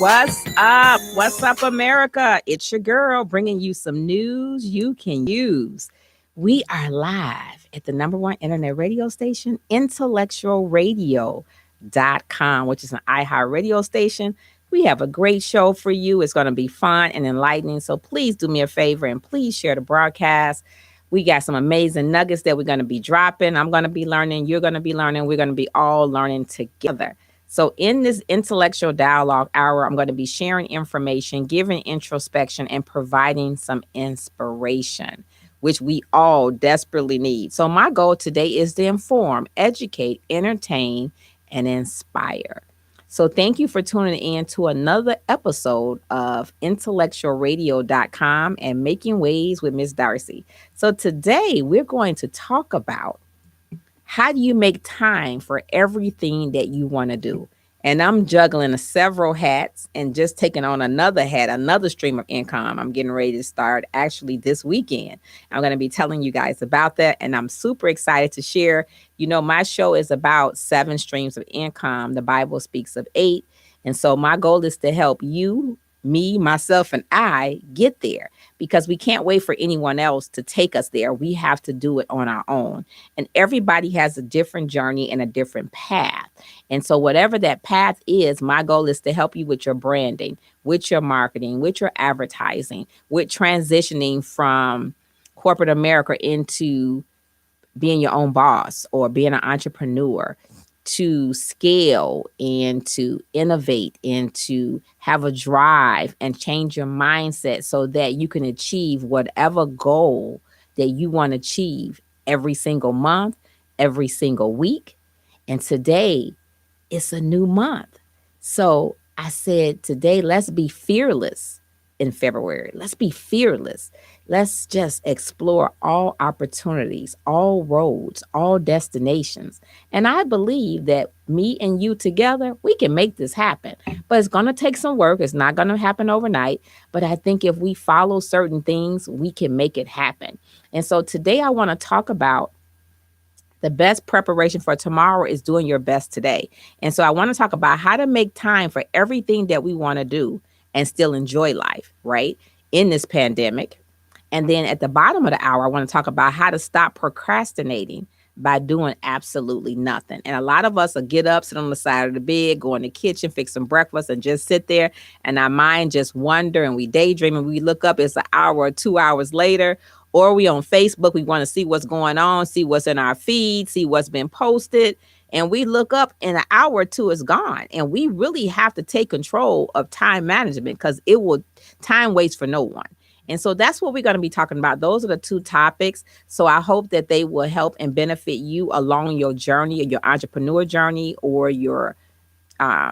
What's up? What's up, America? It's your girl bringing you some news you can use. We are live at the number one internet radio station, IntellectualRadio.com, which is an iHeart radio station. We have a great show for you. It's going to be fun and enlightening. So please do me a favor and please share the broadcast. We got some amazing nuggets that we're going to be dropping. I'm going to be learning. You're going to be learning. We're going to be all learning together. So in this intellectual dialogue hour, I'm going to be sharing information, giving introspection, and providing some inspiration, which we all desperately need. So my goal today is to inform, educate, entertain, and inspire. So thank you for tuning in to another episode of IntellectualRadio.com and Making Waves with Miss Darci. So today we're going to talk about how do you make time for everything that you want to do? And I'm juggling several hats and just taking on another hat, another stream of income. I'm getting ready to start actually this weekend. I'm going to be telling you guys about that. And I'm super excited to share. You know, my show is about 7 streams of income. The Bible speaks of 8. And so my goal is to help you, me, myself, and I get there because we can't wait for anyone else to take us there. We have to do it on our own. And everybody has a different journey and a different path. And so whatever that path is, my goal is to help you with your branding, with your marketing, with your advertising, with transitioning from corporate America into being your own boss or being an entrepreneur, to scale and to innovate and to have a drive and change your mindset so that you can achieve whatever goal that you want to achieve every single month, every single week. And today it's a new month. So I said today, let's be fearless in February. Let's be fearless. Let's just explore all opportunities, all roads, all destinations. And I believe that me and you together, we can make this happen. But it's going to take some work. It's not going to happen overnight. But I think if we follow certain things, we can make it happen. And so today I want to talk about the best preparation for tomorrow is doing your best today. And so I want to talk about how to make time for everything that we want to do and still enjoy life, right, in this pandemic. And then at the bottom of the hour, I want to talk about how to stop procrastinating by doing absolutely nothing. And a lot of us will get up, sit on the side of the bed, go in the kitchen, fix some breakfast, and just sit there. And our mind just wander and we daydream and we look up, it's an hour or 2 hours later. Or we on Facebook, we want to see what's going on, see what's in our feed, see what's been posted. And we look up and an hour or 2 is gone. And we really have to take control of time management because time waits for no one. And so that's what we're going to be talking about. Those are the 2 topics. So I hope that they will help and benefit you along your journey, your entrepreneur journey, or your, I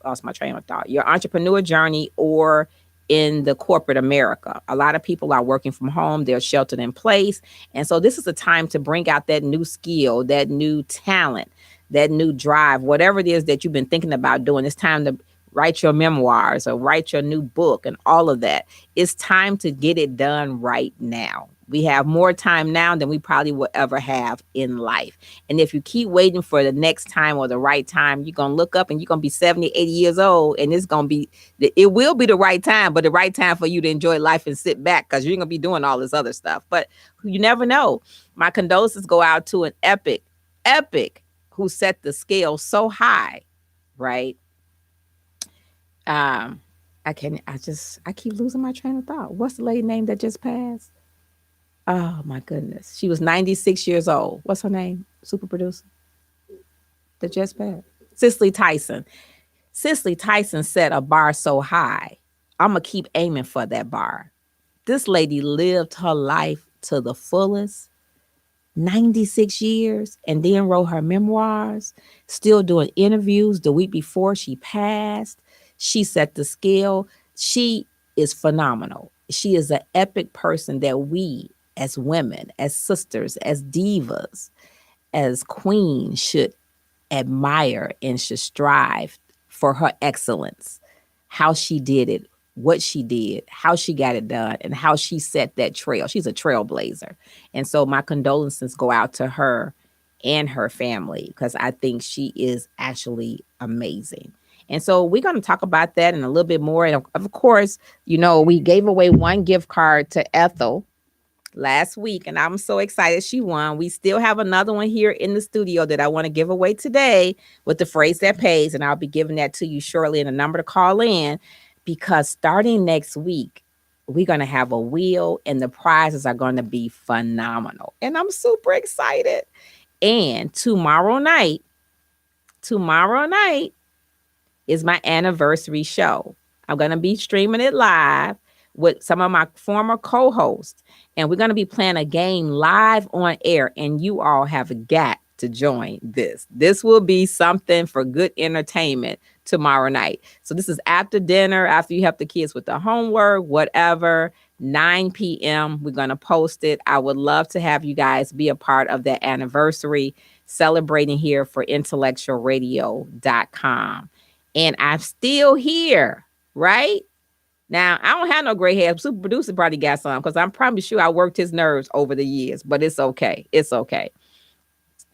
lost my train of thought, your entrepreneur journey, or in the corporate America. A lot of people are working from home. They're sheltered in place. And so this is a time to bring out that new skill, that new talent, that new drive, whatever it is that you've been thinking about doing. It's time to write your memoirs or write your new book and all of that. It's time to get it done right now. We have more time now than we probably will ever have in life. And if you keep waiting for the next time or the right time, you're going to look up and you're going to be 70, 80 years old. And it will be the right time, but the right time for you to enjoy life and sit back because you're going to be doing all this other stuff. But you never know. My condolences go out to an epic who set the scale so high, right? I keep losing my train of thought. What's the lady name that just passed? Oh my goodness. She was 96 years old. What's her name? Super producer. That just passed. Cicely Tyson. Cicely Tyson set a bar so high. I'm going to keep aiming for that bar. This lady lived her life to the fullest. 96 years, and then wrote her memoirs, still doing interviews the week before she passed. She set the scale. She is phenomenal. She is an epic person that we as women, as sisters, as divas, as queens should admire and should strive for her excellence, how she did it, what she did, how she got it done, and how she set that trail. She's a trailblazer. And so my condolences go out to her and her family because I think she is actually amazing. And so we're going to talk about that and a little bit more. And of course, we gave away one gift card to Ethel last week, and I'm so excited she won. We still have another one here in the studio that I want to give away today with the phrase that pays, and I'll be giving that to you shortly, and a number to call in, because starting next week, we're going to have a wheel, and the prizes are going to be phenomenal, and I'm super excited. And tomorrow night is my anniversary show. I'm going to be streaming it live with some of my former co-hosts, and we're going to be playing a game live on air, and you all have got to join this. This will be something for good entertainment tomorrow night. So this is after dinner, after you help the kids with the homework, whatever, 9 p.m. We're going to post it. I would love to have you guys be a part of that anniversary celebrating here for IntellectualRadio.com. And I'm still here, right? Now, I don't have no gray hair. Super producer probably got some, because I'm probably sure I worked his nerves over the years, but it's okay. It's okay.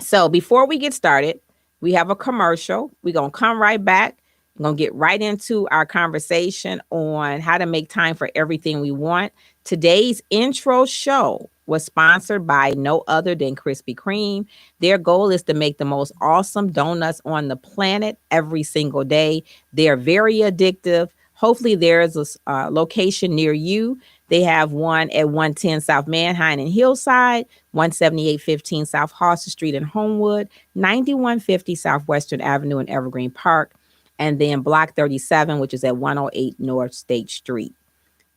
So before we get started, we have a commercial. We're going to come right back. We're going to get right into our conversation on how to make time for everything we want. Today's intro show was sponsored by no other than Krispy Kreme. Their goal is to make the most awesome donuts on the planet every single day. They're very addictive. Hopefully there is a location near you. They have one at 110 South Manheim in Hillside, 17815 South Halsted Street in Homewood, 9150 Southwestern Avenue in Evergreen Park, and then Block 37, which is at 108 North State Street.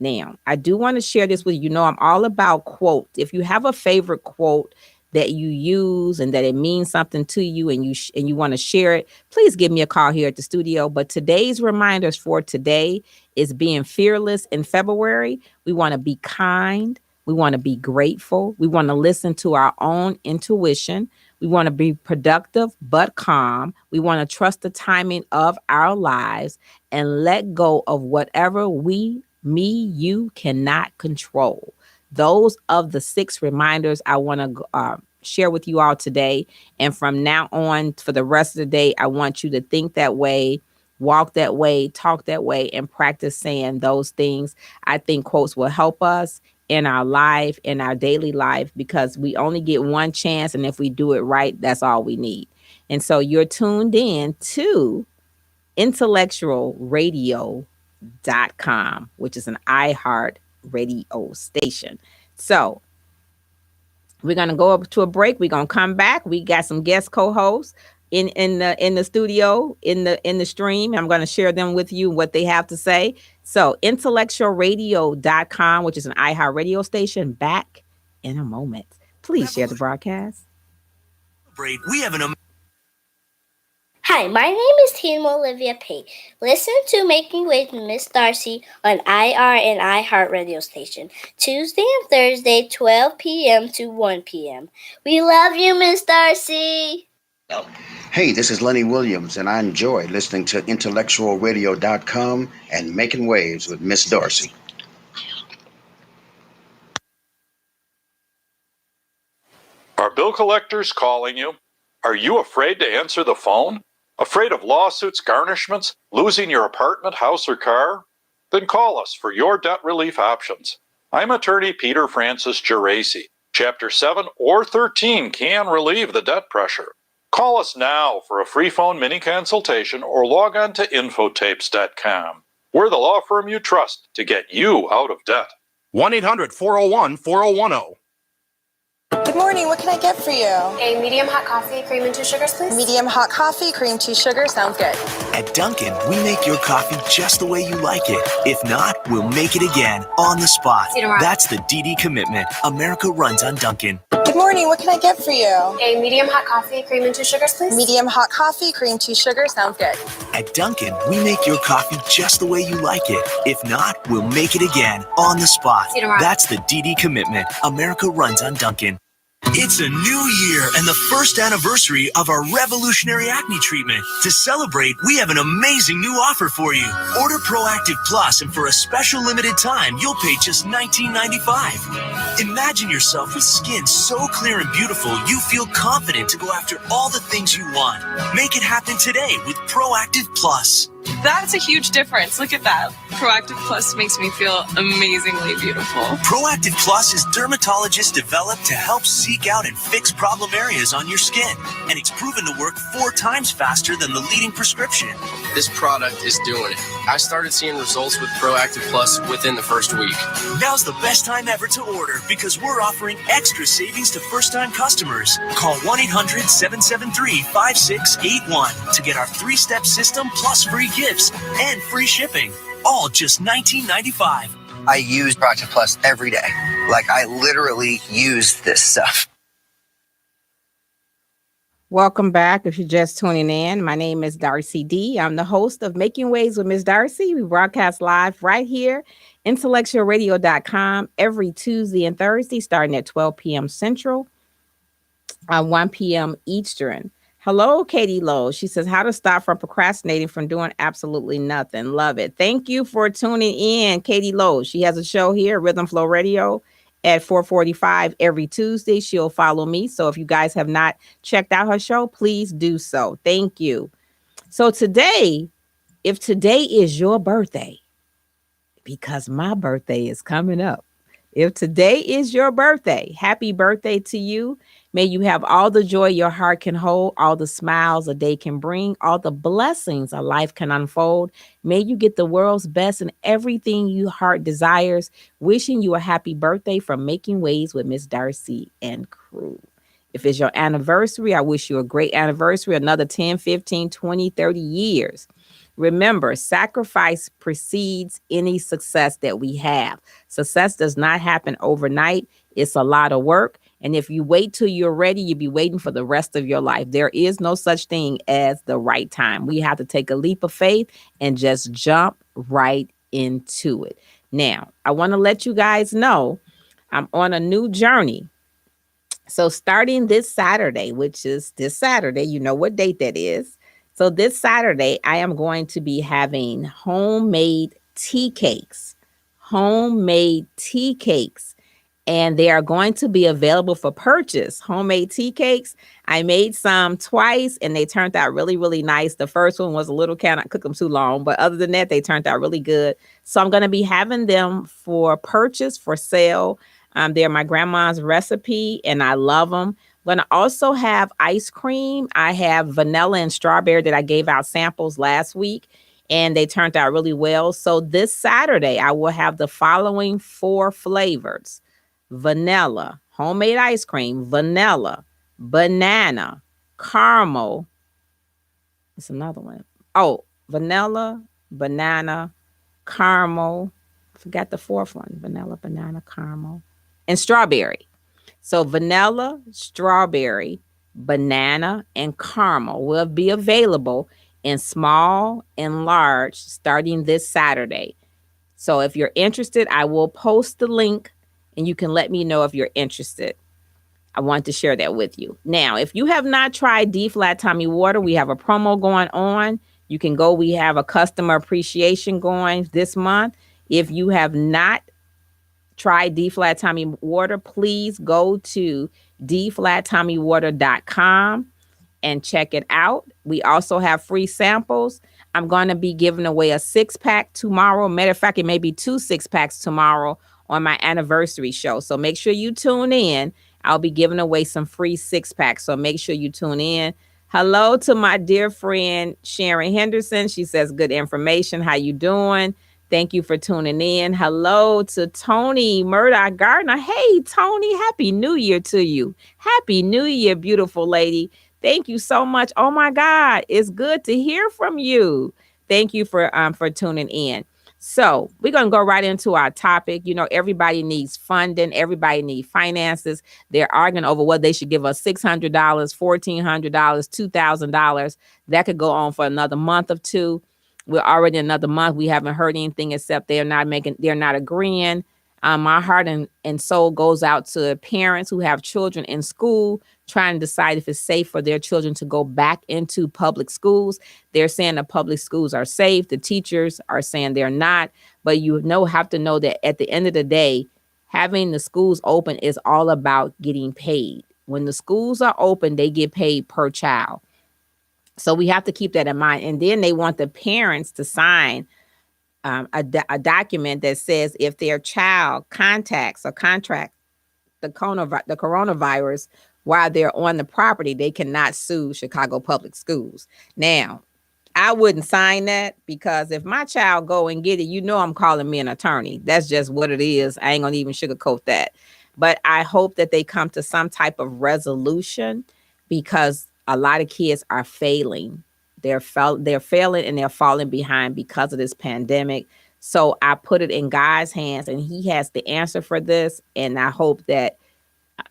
Now, I do want to share this with you. I'm all about quotes. If you have a favorite quote that you use and that it means something to you and you want to share it, please give me a call here at the studio. But today's reminders for today is being fearless in February. We want to be kind. We want to be grateful. We want to listen to our own intuition. We want to be productive but calm. We want to trust the timing of our lives and let go of whatever you cannot control. Those of the 6 reminders I want to share with you all today. And from now on, for the rest of the day, I want you to think that way, walk that way, talk that way, and practice saying those things. I think quotes will help us in our life, in our daily life, because we only get one chance. And if we do it right, that's all we need. And so you're tuned in to IntellectualRadio.com, which is an iHeart radio station. So we're going to go up to a break. We're going to come back. We got some guest co-hosts in the studio, in the stream. I'm going to share them with you, what they have to say. So IntellectualRadio.com, which is an iHeart radio station, back in a moment. Please share the broadcast. We have an Hi, my name is Team Olivia Pate. Listen to Making Waves with Miss Darci on IR and iHeart radio station, Tuesday and Thursday, 12 p.m. to 1 p.m. We love you, Miss Darci. Hey, this is Lenny Williams, and I enjoy listening to IntellectualRadio.com and Making Waves with Miss Darci. Are bill collectors calling you? Are you afraid to answer the phone? Afraid of lawsuits, garnishments, losing your apartment, house, or car? Then call us for your debt relief options. I'm attorney Peter Francis Geraci. Chapter 7 or 13 can relieve the debt pressure. Call us now for a free phone mini consultation or log on to infotapes.com. We're the law firm you trust to get you out of debt. 1-800-401-4010. Good morning. What can I get for you? A medium hot coffee, cream and 2 sugars, please. Medium hot coffee, cream, 2 sugars. Sounds good. At Dunkin', we make your coffee just the way you like it. If not, we'll make it again on the spot. See you tomorrow. That's the DD commitment. America runs on Dunkin'. Good morning. What can I get for you? A medium hot coffee, cream and 2 sugars, please. Medium hot coffee, cream, 2 sugars. Sounds good. At Dunkin', we make your coffee just the way you like it. If not, we'll make it again on the spot. See you tomorrow. That's the DD commitment. America runs on Dunkin'. It's a new year and the first anniversary of our revolutionary acne treatment. To celebrate, we have an amazing new offer for you. Order Proactive Plus, and for a special limited time, you'll pay just $19.95. Imagine yourself with skin so clear and beautiful, you feel confident to go after all the things you want. Make it happen today with Proactive Plus. That's a huge difference. Look at that. Proactive Plus makes me feel amazingly beautiful. Proactive Plus is dermatologist developed to help seek out and fix problem areas on your skin. And it's proven to work 4 times faster than the leading prescription. This product is doing it. I started seeing results with Proactive Plus within the first week. Now's the best time ever to order because we're offering extra savings to first-time customers. Call 1-800-773-5681 to get our 3-step system plus free gifts and free shipping. All just $19.95. I use Proactive Plus every day. Like, I literally use this stuff. Welcome back. If you're just tuning in, my name is Darci D. I'm the host of Making Waves with Miss Darci. We broadcast live right here, IntellectualRadio.com, every Tuesday and Thursday, starting at 12 p.m. Central, 1 p.m. Eastern. Hello, Katie Lowe. She says, how to stop from procrastinating from doing absolutely nothing. Love it. Thank you for tuning in, Katie Lowe. She has a show here, Rhythm Flow Radio, at 4:45 every Tuesday. She'll follow me. So if you guys have not checked out her show, please do so. Thank you. So today, if today is your birthday, because my birthday is coming up, if today is your birthday, happy birthday to you. May you have all the joy your heart can hold, all the smiles a day can bring, all the blessings a life can unfold. May you get the world's best in everything your heart desires. Wishing you a happy birthday from Making Waves with Miss Darci and crew. If it's your anniversary, I wish you a great anniversary, another 10, 15, 20, 30 years. Remember, sacrifice precedes any success that we have. Success does not happen overnight. It's a lot of work. And if you wait till you're ready, you'll be waiting for the rest of your life. There is no such thing as the right time. We have to take a leap of faith and just jump right into it. Now, I want to let you guys know I'm on a new journey. So starting this Saturday, which is this Saturday, you know what date that is. So this Saturday, I am going to be having homemade tea cakes. Homemade tea cakes. And they are going to be available for purchase. Homemade tea cakes. I made some twice and they turned out really, really nice. The first one was a little, cannot cook them too long, but other than that, they turned out really good. So I'm going to be having them for purchase, for sale. They're my grandma's recipe and I love them. I'm going to also have ice cream. I have vanilla and strawberry that I gave out samples last week and they turned out really well. So this Saturday, I will have the following 4 flavors. Vanilla, homemade ice cream, vanilla, banana, caramel. It's another one. Oh, vanilla, banana, caramel. Forgot the 4th one. Vanilla, banana, caramel, and strawberry. So vanilla, strawberry, banana, and caramel will be available in small and large starting this Saturday. So if you're interested, I will post the link and you can let me know if you're interested. I want to share that with you. Now, if you have not tried D-Flat Tommy Water, we have a promo going on. You can go. We have a customer appreciation going this month. If you have not tried D-Flat Tommy Water, please go to DFlatTommyWater.com and check it out. We also have free samples. I'm going to be giving away a 6-pack tomorrow. Matter of fact, it may be 2 6-packs tomorrow on my anniversary show. So make sure you tune in. I'll be giving away some free 6-packs. So make sure you tune in. Hello to my dear friend, Sharon Henderson. She says, good information. How you doing? Thank you for tuning in. Hello to Tony Murdoch Gardner. Hey, Tony, Happy New Year to you. Happy New Year, beautiful lady. Thank you so much. Oh my God, it's good to hear from you. Thank you for tuning in. So we're going to go right into our topic. You know, everybody needs funding. Everybody needs finances. They're arguing over whether they should give us $600, $1,400, $2,000. That could go on for another month or two. We're already another month. We haven't heard anything except they're not agreeing. My heart and soul goes out to parents who have children in school trying to decide if it's safe for their children to go back into public schools. They're saying the public schools are safe. The teachers are saying they're not. But have to know that at the end of the day, having the schools open is all about getting paid. When the schools are open, they get paid per child. So we have to keep that in mind. And then they want the parents to sign a document that says if their child contacts or contract the coronavirus while they're on the property, they cannot sue Chicago Public Schools. Now, I wouldn't sign that, because if my child go and get it, I'm calling me an attorney. That's just what it is. I ain't gonna even sugarcoat that. But I hope that they come to some type of resolution, because a lot of kids are failing. They're failing and they're falling behind because of this pandemic. So I put it in God's hands, and he has the answer for this. And I hope that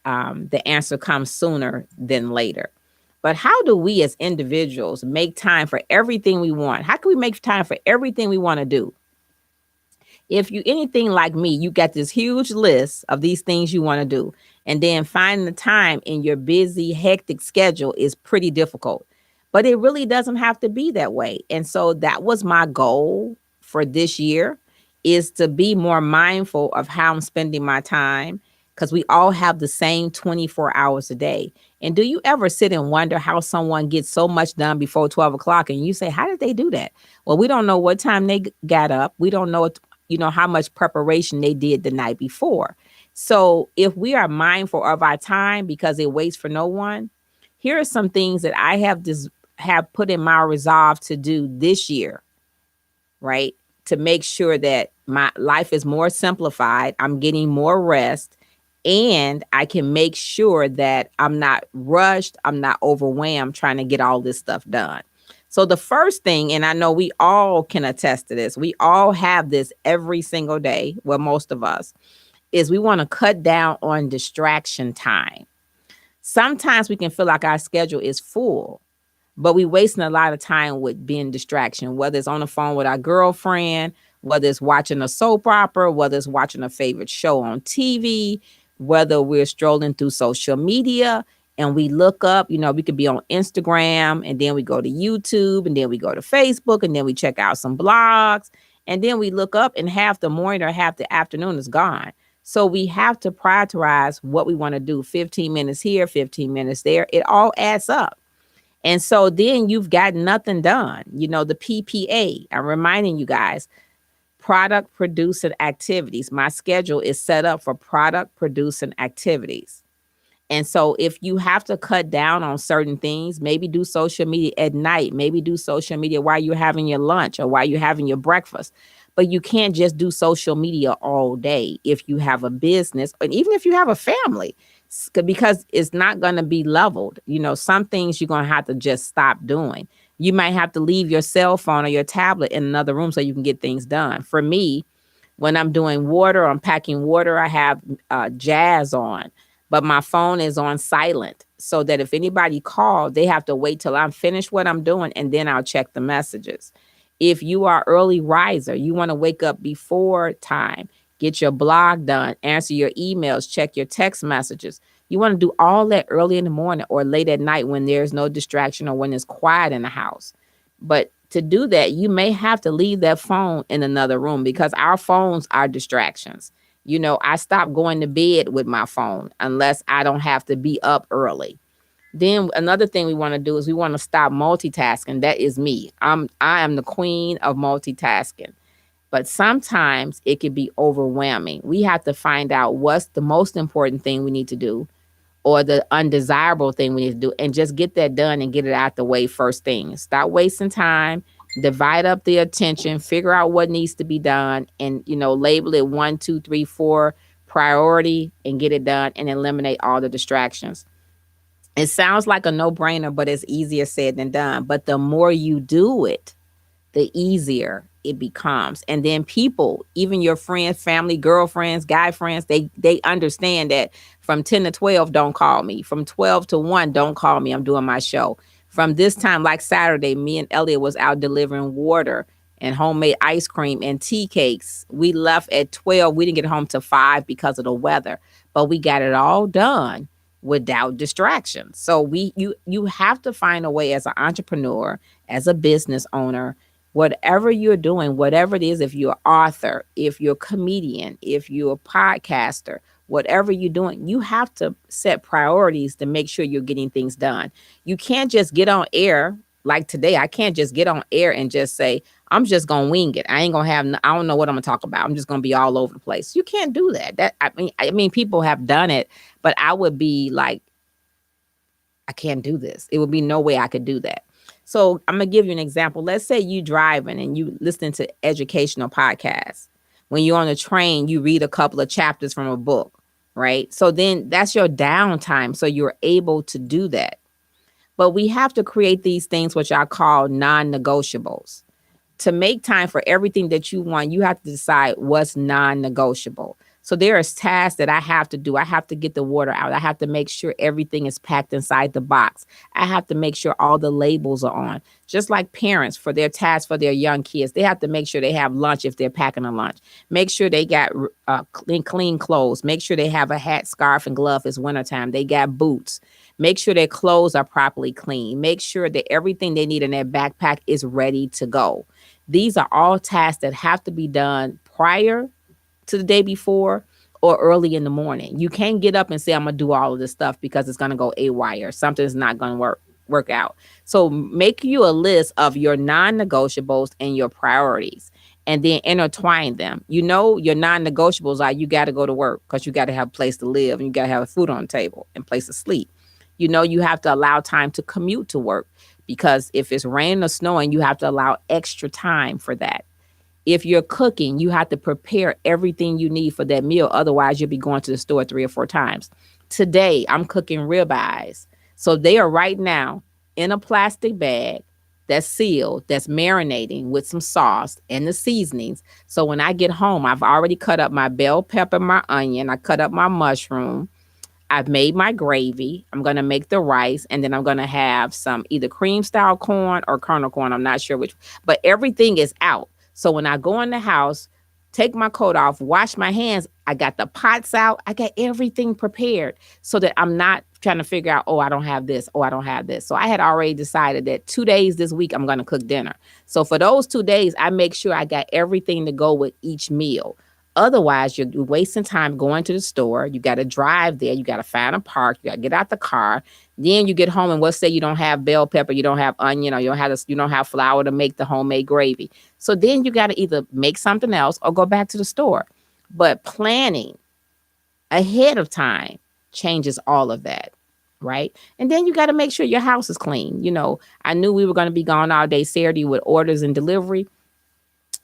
the answer comes sooner than later. But how do we as individuals make time for everything we want? How can we make time for everything we want to do? If you anything like me, you got this huge list of these things you want to do, and then finding the time in your busy, hectic schedule is pretty difficult. But it really doesn't have to be that way. And so that was my goal for this year, is to be more mindful of how I'm spending my time, because we all have the same 24 hours a day. And do you ever sit and wonder how someone gets so much done before 12 o'clock, and you say, how did they do that? Well, we don't know what time they got up. We don't know, how much preparation they did the night before. So if we are mindful of our time, because it waits for no one, here are some things that I have put in my resolve to do this year, right? To make sure that my life is more simplified, I'm getting more rest, and I can make sure that I'm not rushed, I'm not overwhelmed trying to get all this stuff done. So the first thing, and I know we all can attest to this, we all have this every single day, well, most of us, is we want to cut down on distraction time. Sometimes we can feel like our schedule is full, but we wasting a lot of time with being distraction, whether it's on the phone with our girlfriend, whether it's watching a soap opera, whether it's watching a favorite show on TV, whether we're strolling through social media and we look up, we could be on Instagram, and then we go to YouTube, and then we go to Facebook, and then we check out some blogs, and then we look up, and half the morning or half the afternoon is gone. So we have to prioritize what we want to do. 15 minutes here, 15 minutes there. It all adds up. And so then you've got nothing done. The PPA, I'm reminding you guys, product producing activities. My schedule is set up for product producing activities. And so if you have to cut down on certain things, maybe do social media at night, maybe do social media while you're having your lunch or while you're having your breakfast. But you can't just do social media all day if you have a business, and even if you have a family, because it's not going to be leveled. Some things you're going to have to just stop doing. You might have to leave your cell phone or your tablet in another room so you can get things done. For me, when I'm doing water, I'm packing water, I have jazz on, but my phone is on silent, so that if anybody calls, they have to wait till I'm finished what I'm doing, and then I'll check the messages. If you are early riser, you want to wake up before time, get your blog done, answer your emails, check your text messages. You want to do all that early in the morning or late at night when there's no distraction or when it's quiet in the house. But to do that, you may have to leave that phone in another room, because our phones are distractions. I stop going to bed with my phone unless I don't have to be up early. Then another thing we want to do is we want to stop multitasking. That is me. I am the queen of multitasking. But sometimes it can be overwhelming. We have to find out what's the most important thing we need to do, or the undesirable thing we need to do, and just get that done and get it out the way first thing. Stop wasting time, divide up the attention, figure out what needs to be done, and, label it 1, 2, 3, 4 priority, and get it done, and eliminate all the distractions. It sounds like a no-brainer, but it's easier said than done. But the more you do it, the easier it becomes. And then people, even your friends, family, girlfriends, guy friends, they understand that from 10 to 12, don't call me. From 12 to 1, don't call me. I'm doing my show. From this time, like Saturday, me and Elliot was out delivering water and homemade ice cream and tea cakes. We left at 12. We didn't get home till 5 because of the weather, but we got it all done without distractions. So you have to find a way as an entrepreneur, as a business owner, whatever you're doing, whatever it is, if you're an author, if you're a comedian, if you're a podcaster, whatever you're doing, you have to set priorities to make sure you're getting things done. You can't just get on air like today. I can't just get on air and just say, I'm just going to wing it. I ain't going to have, I don't know what I'm going to talk about. I'm just going to be all over the place. You can't do that. I mean, people have done it, but I would be like, I can't do this. It would be no way I could do that. So I'm going to give you an example. Let's say you driving and you listening to educational podcasts. When you're on the train, you read a couple of chapters from a book, right? So then that's your downtime. So you're able to do that. But we have to create these things, which I call non-negotiables. To make time for everything that you want, you have to decide what's non-negotiable. So there is tasks that I have to do. I have to get the water out. I have to make sure everything is packed inside the box. I have to make sure all the labels are on. Just like parents for their tasks for their young kids, they have to make sure they have lunch if they're packing a lunch. Make sure they got clean clothes. Make sure they have a hat, scarf, and glove. It's wintertime. They got boots. Make sure their clothes are properly clean. Make sure that everything they need in their backpack is ready to go. These are all tasks that have to be done prior to the day before or early in the morning. You can't get up and say, I'm going to do all of this stuff because it's going to go awry. Something's not going to work out. So make you a list of your non-negotiables and your priorities and then intertwine them. You know, your non-negotiables are you got to go to work because you got to have a place to live and you got to have food on the table and place to sleep. You know, you have to allow time to commute to work because if it's raining or snowing, you have to allow extra time for that. If you're cooking, you have to prepare everything you need for that meal. Otherwise, you'll be going to the store 3 or 4 times. Today, I'm cooking ribeyes. So they are right now in a plastic bag that's sealed, that's marinating with some sauce and the seasonings. So when I get home, I've already cut up my bell pepper, my onion. I cut up my mushroom. I've made my gravy. I'm going to make the rice, and then I'm going to have some either cream style corn or kernel corn. I'm not sure which, but everything is out. So when I go in the house, take my coat off, wash my hands, I got the pots out. I got everything prepared so that I'm not trying to figure out, oh, I don't have this. Oh, I don't have this. So I had already decided that 2 days this week, I'm going to cook dinner. So for those 2 days, I make sure I got everything to go with each meal. Otherwise, you're wasting time going to the store. You got to drive there. You got to find a park. You got to get out the car. Then you get home and let's say you don't have bell pepper, you don't have onion, or you don't have flour to make the homemade gravy. So then you got to either make something else or go back to the store. But planning ahead of time changes all of that, right? And then you got to make sure your house is clean. You know, I knew we were going to be gone all day Saturday with orders and delivery.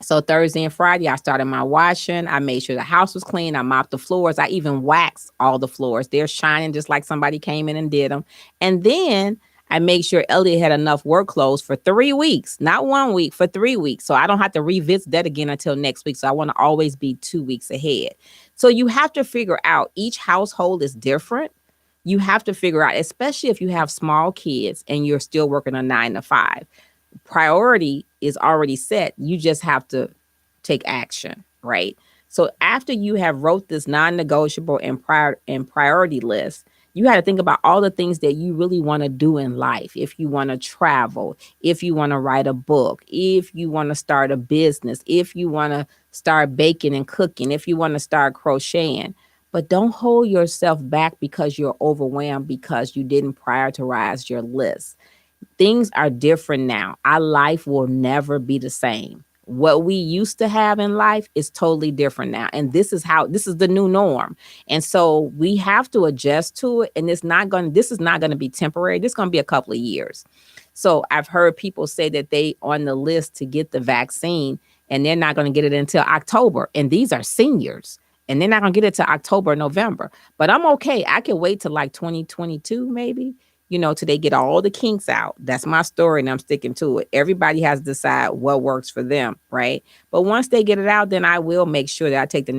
So Thursday and Friday, I started my washing. I made sure the house was clean. I mopped the floors. I even waxed all the floors. They're shining just like somebody came in and did them. And then I made sure Elliot had enough work clothes for 3 weeks, not 1 week, for 3 weeks. So I don't have to revisit that again until next week. So I want to always be 2 weeks ahead. So you have to figure out each household is different. You have to figure out, especially if you have small kids and you're still working a 9 to 5. Priority is already set. You just have to take action, right? So after you have wrote this non-negotiable and priority list, you had to think about all the things that you really want to do in life. If you want to travel, if you want to write a book, if you want to start a business, if you want to start baking and cooking, if you want to start crocheting. But don't hold yourself back because you're overwhelmed because you didn't prioritize your list. Things are different now. Our life will never be the same. What we used to have in life is totally different now. And this is the new norm. And so we have to adjust to it. And this is not going to be temporary. This is going to be a couple of years. So I've heard people say that they on the list to get the vaccine and they're not going to get it until October. And these are seniors. And they're not going to get it till October or November. But I'm okay. I can wait till like 2022 maybe. Till they get all the kinks out. That's my story and I'm sticking to it. Everybody has to decide what works for them, right? But once they get it out, then I will make sure that I take the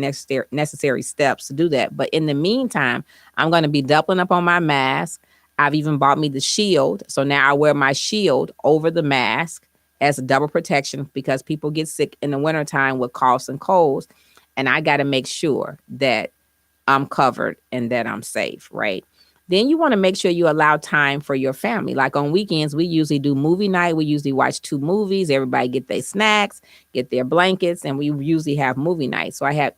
necessary steps to do that. But in the meantime, I'm going to be doubling up on my mask. I've even bought me the shield. So now I wear my shield over the mask as a double protection because people get sick in the wintertime with coughs and colds. And I got to make sure that I'm covered and that I'm safe, right? Then you want to make sure you allow time for your family. Like on weekends, we usually do movie night. We usually watch 2 movies. Everybody get their snacks, get their blankets, and we usually have movie night. So I have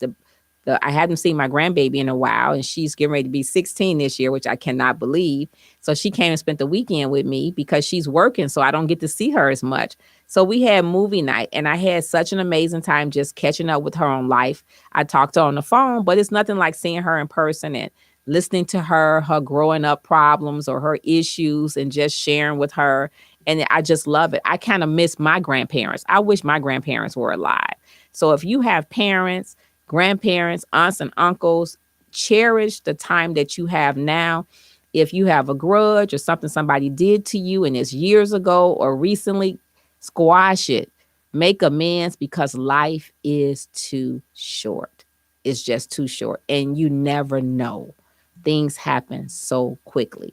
I hadn't seen my grandbaby in a while, and she's getting ready to be 16 this year, which I cannot believe. So she came and spent the weekend with me because she's working, so I don't get to see her as much. So we had movie night, and I had such an amazing time just catching up with her on life. I talked to her on the phone, but it's nothing like seeing her in person and listening to her growing up problems or her issues and just sharing with her. And I just love it. I kind of miss my grandparents. I wish my grandparents were alive. So if you have parents, grandparents, aunts and uncles, cherish the time that you have now. If you have a grudge or something somebody did to you and it's years ago or recently, squash it. Make amends because life is too short. It's just too short. And you never know. Things happen so quickly.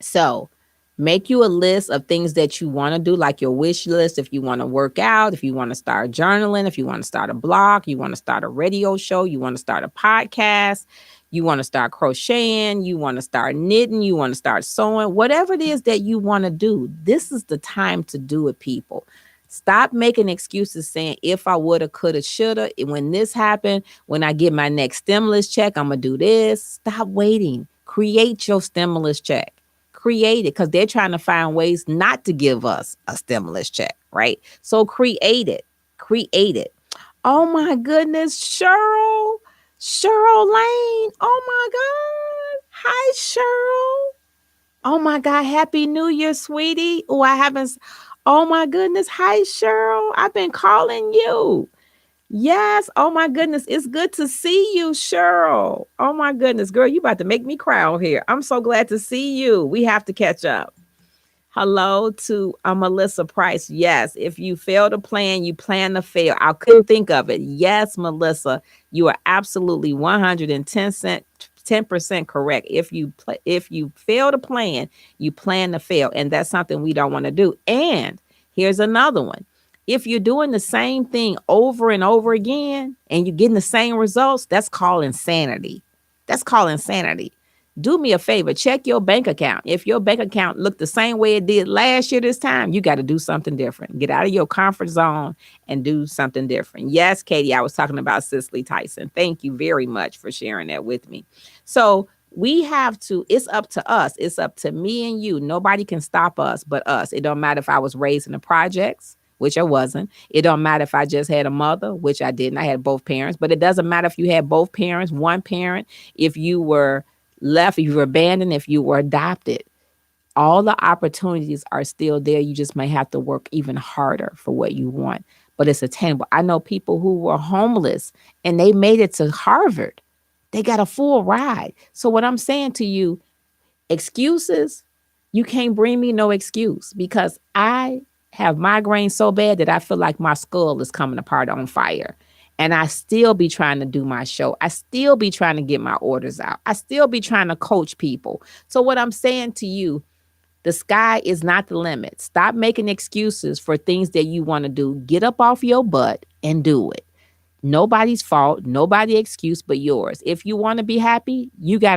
So make you a list of things that you want to do, like your wish list. If you want to work out, if you want to start journaling, if you want to start a blog, you want to start a radio show, you want to start a podcast, you want to start crocheting, you want to start knitting, you want to start sewing, whatever it is that you want to do, this is the time to do it, people. Stop making excuses saying, if I woulda, coulda, shoulda, when this happened, when I get my next stimulus check, I'm going to do this. Stop waiting. Create your stimulus check. Create it because they're trying to find ways not to give us a stimulus check, right? So create it. Create it. Oh my goodness, Cheryl Lane. Oh my God. Hi, Cheryl. Oh my God. Happy New Year, sweetie. Oh, oh my goodness. Hi, Cheryl. I've been calling you. Yes. Oh my goodness. It's good to see you, Cheryl. Oh my goodness, girl, you about to make me cry out here. I'm so glad to see you. We have to catch up. Hello to Melissa Price. Yes. If you fail to plan, you plan to fail. I couldn't think of it. Yes, Melissa, you are absolutely 10% correct. If you fail to plan, you plan to fail. And that's something we don't want to do. And here's another one. If you're doing the same thing over and over again and you're getting the same results, that's called insanity. That's called insanity. Do me a favor, check your bank account. If your bank account looked the same way it did last year this time, you got to do something different. Get out of your comfort zone and do something different. Yes, Katie, I was talking about Cicely Tyson. Thank you very much for sharing that with me. So we have to, it's up to us. It's up to me and you. Nobody can stop us but us. It don't matter if I was raised in the projects, which I wasn't. It don't matter if I just had a mother, which I didn't. I had both parents. But it doesn't matter if you had both parents, one parent, if you were left, if you were abandoned, if you were adopted. All the opportunities are still there. You just may have to work even harder for what you want. But it's attainable. I know people who were homeless and they made it to Harvard. They got a full ride. So what I'm saying to you, excuses, you can't bring me no excuse because I have migraine so bad that I feel like my skull is coming apart on fire. And I still be trying to do my show. I still be trying to get my orders out. I still be trying to coach people. So what I'm saying to you, the sky is not the limit. Stop making excuses for things that you want to do. Get up off your butt and do it. Nobody's fault, nobody excuse but yours. If you want to be happy,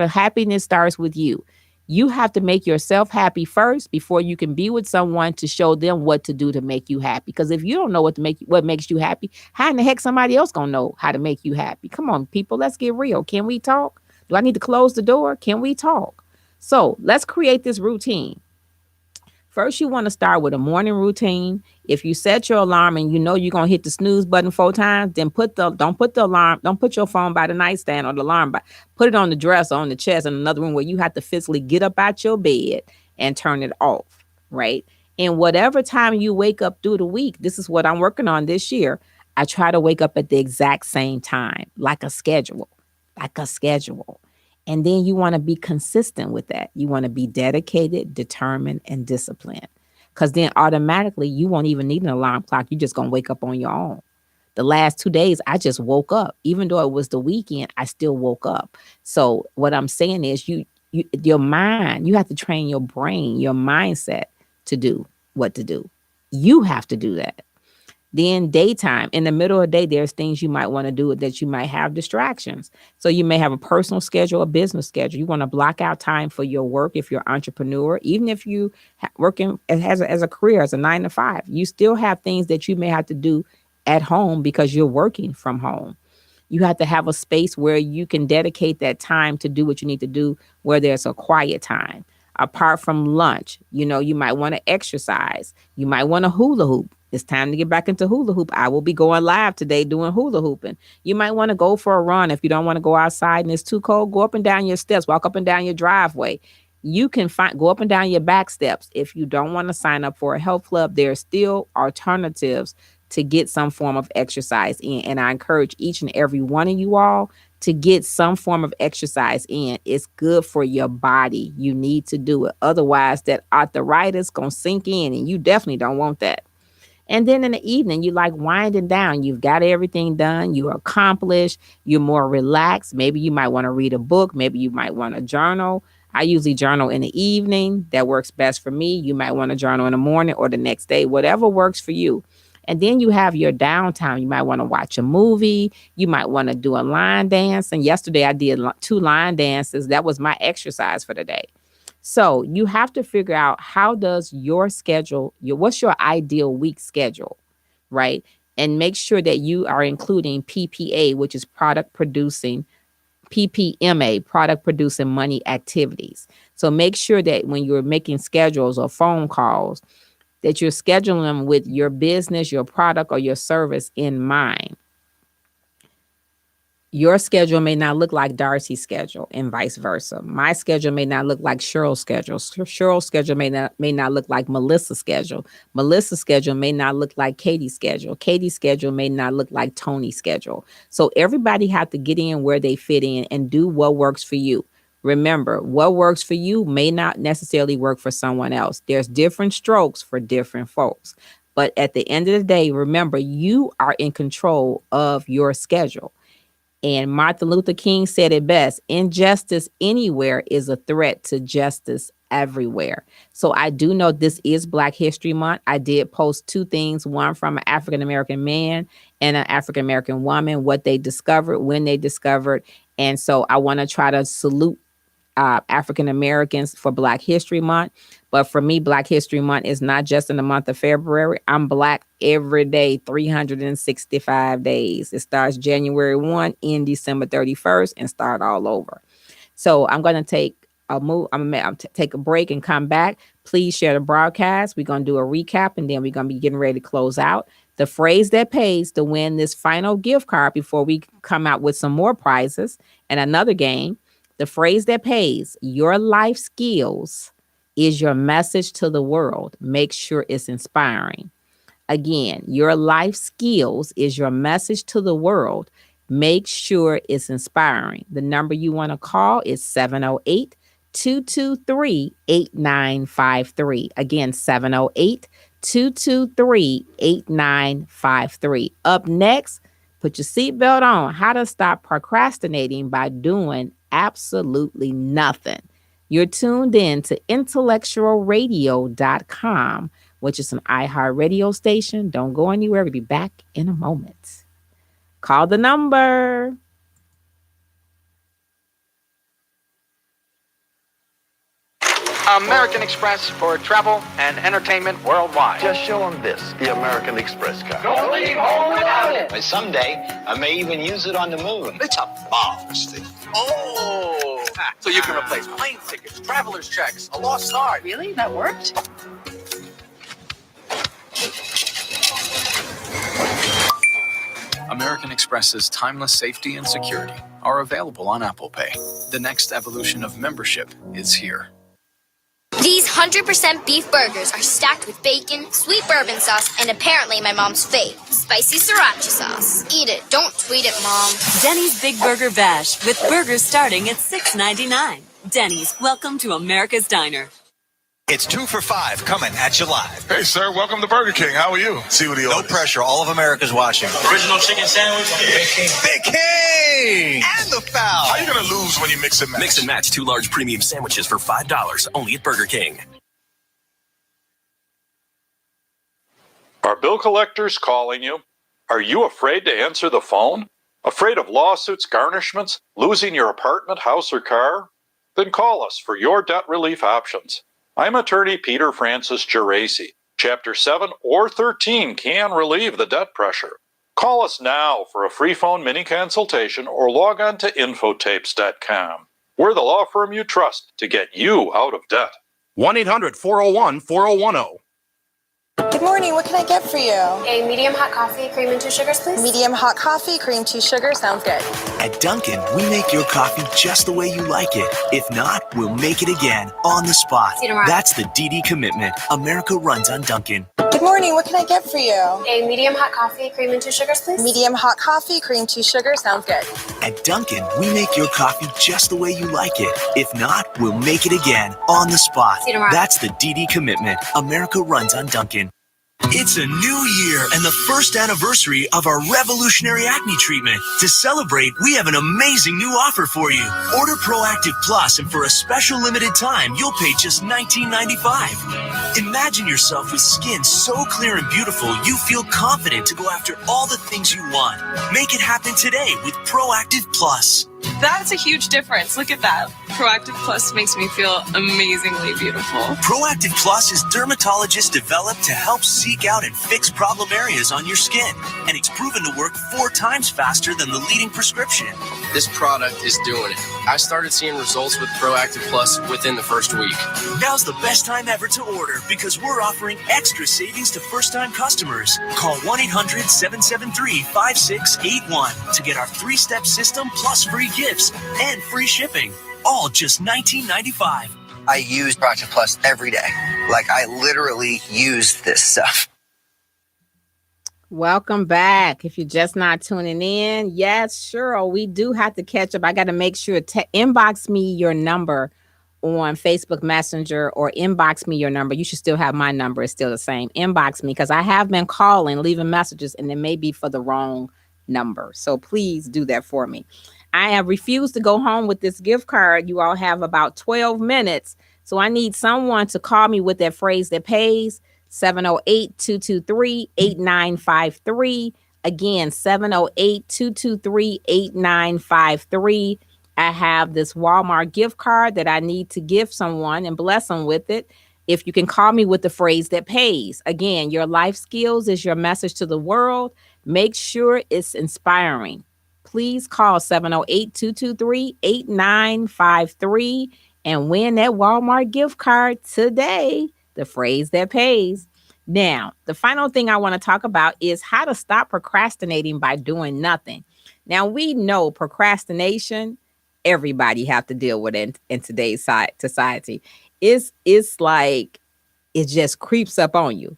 happiness starts with you. You have to make yourself happy first before you can be with someone to show them what to do to make you happy. Because if you don't know what makes you happy, how in the heck somebody else gonna know how to make you happy? Come on, people, let's get real. Can we talk? Do I need to close the door? Can we talk? So let's create this routine. First, you want to start with a morning routine. If you set your alarm and you know you're going to hit the snooze button 4 times, then don't put your phone by the nightstand or the alarm, put it on the dresser, on the chest, in another room where you have to physically get up out your bed and turn it off, right? And whatever time you wake up through the week, this is what I'm working on this year. I try to wake up at the exact same time, like a schedule. And then you want to be consistent with that. You want to be dedicated, determined, and disciplined. Because then automatically you won't even need an alarm clock. You're just going to wake up on your own. The last 2 days, I just woke up. Even though it was the weekend, I still woke up. So what I'm saying is your mind, you have to train your brain, your mindset to do what to do. You have to do that. Then daytime, in the middle of the day, there's things you might want to do that you might have distractions. So you may have a personal schedule, a business schedule. You want to block out time for your work if you're an entrepreneur, even if you working as a career, as a 9 to 5. You still have things that you may have to do at home because you're working from home. You have to have a space where you can dedicate that time to do what you need to do, where there's a quiet time. Apart from lunch, you might want to exercise. You might want to hula hoop. It's time to get back into hula hoop. I will be going live today doing hula hooping. You might want to go for a run. If you don't want to go outside and it's too cold, go up and down your steps, walk up and down your driveway. You can go up and down your back steps. If you don't want to sign up for a health club, there are still alternatives to get some form of exercise in. And I encourage each and every one of you all to get some form of exercise in. It's good for your body. You need to do it. Otherwise, that arthritis going to sink in, and you definitely don't want that. And then in the evening, you like winding down. You've got everything done. You're accomplished. You're more relaxed. Maybe you might want to read a book. Maybe you might want to journal. I usually journal in the evening. That works best for me. You might want to journal in the morning or the next day, whatever works for you. And then you have your downtime. You might want to watch a movie. You might want to do a line dance. And yesterday I did 2 line dances. That was my exercise for the day. So you have to figure out, how does your schedule, what's your ideal week schedule, right? And make sure that you are including PPA, which is product producing, PPMA, product producing money activities. So make sure that when you're making schedules or phone calls, that you're scheduling them with your business, your product, or your service in mind. Your schedule may not look like Darcy's schedule and vice versa. My schedule may not look like Cheryl's schedule. Cheryl's schedule may not look like Melissa's schedule. Melissa's schedule may not look like Katie's schedule. Katie's schedule may not look like Tony's schedule. So everybody have to get in where they fit in and do what works for you. Remember, what works for you may not necessarily work for someone else. There's different strokes for different folks. But at the end of the day, remember, you are in control of your schedule. And Martin Luther King said it best: injustice anywhere is a threat to justice everywhere. So I do know this is Black History Month. I did post 2 things, one from an African-American man and an African-American woman, what they discovered, when they discovered. And so I want to try to salute African Americans for Black History Month. But for me, Black History Month is not just in the month of February. I'm Black every day, 365 days. It starts January 1, end December 31st, and start all over. So I'm going to take a move. I'm going to take a break and come back. Please share the broadcast. We're going to do a recap, and then we're going to be getting ready to close out. The phrase that pays to win this final gift card before we come out with some more prizes and another game. The phrase that pays: your life skills is your message to the world. Make sure it's inspiring. Again, your life skills is your message to the world. Make sure it's inspiring. The number you want to call is 708-223-8953. Again, 708-223-8953. Up next, put your seatbelt on. How to stop procrastinating by doing absolutely nothing. You're tuned in to IntellectualRadio.com, which is an iHeartRadio station. Don't go anywhere. We'll be back in a moment. Call the number. American Express for travel and entertainment worldwide. Just show them this, the American Express card. Don't leave home without it. Someday, I may even use it on the moon. It's a marvelous thing. Oh! So you can replace plane tickets, traveler's checks, a lost card. Really? That worked? American Express's timeless safety and security are available on Apple Pay. The next evolution of membership is here. These 100% beef burgers are stacked with bacon, sweet bourbon sauce, and apparently my mom's fave, spicy sriracha sauce. Eat it. Don't tweet it, Mom. Denny's Big Burger Bash, with burgers starting at $6.99. Denny's, welcome to America's Diner. It's 2 for $5 coming at you live. Hey, sir, welcome to Burger King. How are you? See what he orders. No pressure. All of America's watching. Original chicken sandwich. Big King. Big King! And the foul. How are you going to lose when you mix and match? Mix and match 2 large premium sandwiches for $5 only at Burger King. bill collectors calling you? Are you afraid to answer the phone? Afraid of lawsuits, garnishments, losing your apartment, house, or car? Then call us for your debt relief options. I'm attorney Peter Francis Geraci. Chapter 7 or 13 can relieve the debt pressure. Call us now for a free phone mini consultation or log on to infotapes.com. We're the law firm you trust to get you out of debt. 1-800-401-4010. Good morning. What can I get for you? A medium hot coffee, cream and 2 sugars, please. Medium hot coffee, cream, 2 sugar. Sounds good. At Dunkin', we make your coffee just the way you like it. If not, we'll make it again on the spot. See you tomorrow. That's the DD commitment. America runs on Dunkin'. Good morning. What can I get for you? A medium hot coffee, cream and 2 sugars, please. Medium hot coffee, cream, 2 sugar. Sounds good. At Dunkin', we make your coffee just the way you like it. If not, we'll make it again on the spot. See you tomorrow. That's the DD commitment. America runs on Dunkin'. It's a new year and the first anniversary of our revolutionary acne treatment. To celebrate, we have an amazing new offer for you. Order Proactive Plus, and for a special limited time, you'll pay just $19.95. Imagine yourself with skin so clear and beautiful, you feel confident to go after all the things you want. Make it happen today with Proactive Plus. That's a huge difference. Look at that. Proactive Plus makes me feel amazingly beautiful. Proactive Plus is dermatologist developed to help seek out and fix problem areas on your skin. And it's proven to work 4 times faster than the leading prescription. This product is doing it. I started seeing results with Proactive Plus within the first week. Now's the best time ever to order because we're offering extra savings to first-time customers. Call 1-800-773-5681 to get our 3-step system plus free gifts and free shipping. All just $19.95. I use Project Plus every day. Like, I literally use this stuff. Welcome back. If you're just not tuning in, yes, sure, we do have to catch up. I got to make sure to inbox me your number on Facebook Messenger or inbox me your number. You should still have my number. It's still the same. Inbox me because I have been calling, leaving messages, and it may be for the wrong number. So please do that for me. I have refused to go home with this gift card. You all have about 12 minutes. So I need someone to call me with that phrase that pays. 708-223-8953. Again, 708-223-8953. I have this Walmart gift card that I need to give someone and bless them with it. If you can call me with the phrase that pays. Again, your life skills is your message to the world. Make sure it's inspiring. Please call 708-223-8953 and win that Walmart gift card today. The phrase that pays. Now, the final thing I want to talk about is how to stop procrastinating by doing nothing. Now, we know procrastination, everybody have to deal with it in today's society. It's like it just creeps up on you.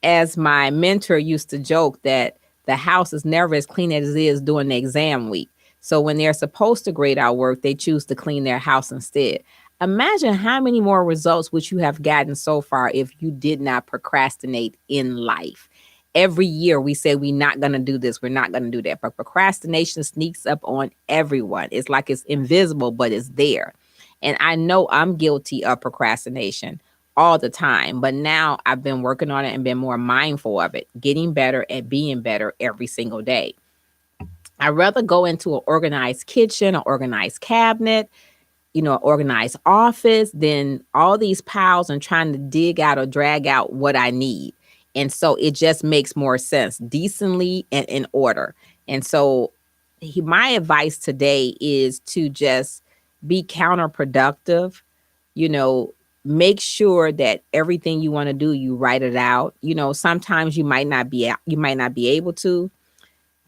As my mentor used to joke that the house is never as clean as it is during the exam week. So when they're supposed to grade our work, they choose to clean their house instead. Imagine how many more results would you have gotten so far if you did not procrastinate in life. Every year we say we're not going to do this, we're not going to do that. But procrastination sneaks up on everyone. It's like it's invisible, but it's there. And I know I'm guilty of procrastination all the time. But now I've been working on it and been more mindful of it, getting better and being better every single day. I'd rather go into an organized kitchen, an organized cabinet, organized office, then all these piles and trying to dig out or drag out what I need. And so it just makes more sense, decently and in order. And so my advice today is to just be counterproductive, make sure that everything you want to do, you write it out. Sometimes you might not be able to,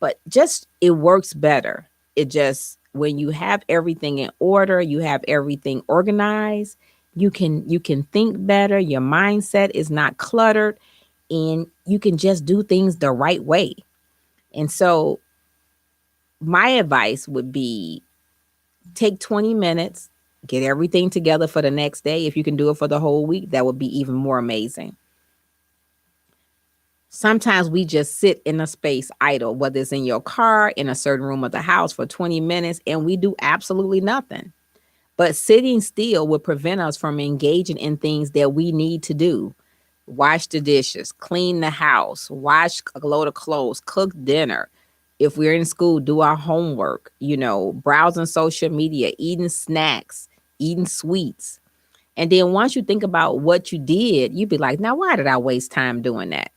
but just it works better. When you have everything in order, you have everything organized, you can think better. Your mindset is not cluttered and you can just do things the right way. And so my advice would be take 20 minutes, get everything together for the next day. If you can do it for the whole week, that would be even more amazing. Sometimes we just sit in a space idle, whether it's in your car, in a certain room of the house for 20 minutes, and we do absolutely nothing. But sitting still would prevent us from engaging in things that we need to do. wash the dishes, clean the house, wash a load of clothes, cook dinner. If we're in school, do our homework, browsing social media, eating snacks, eating sweets. And then once you think about what you did, you'd be like, now, why did I waste time doing that?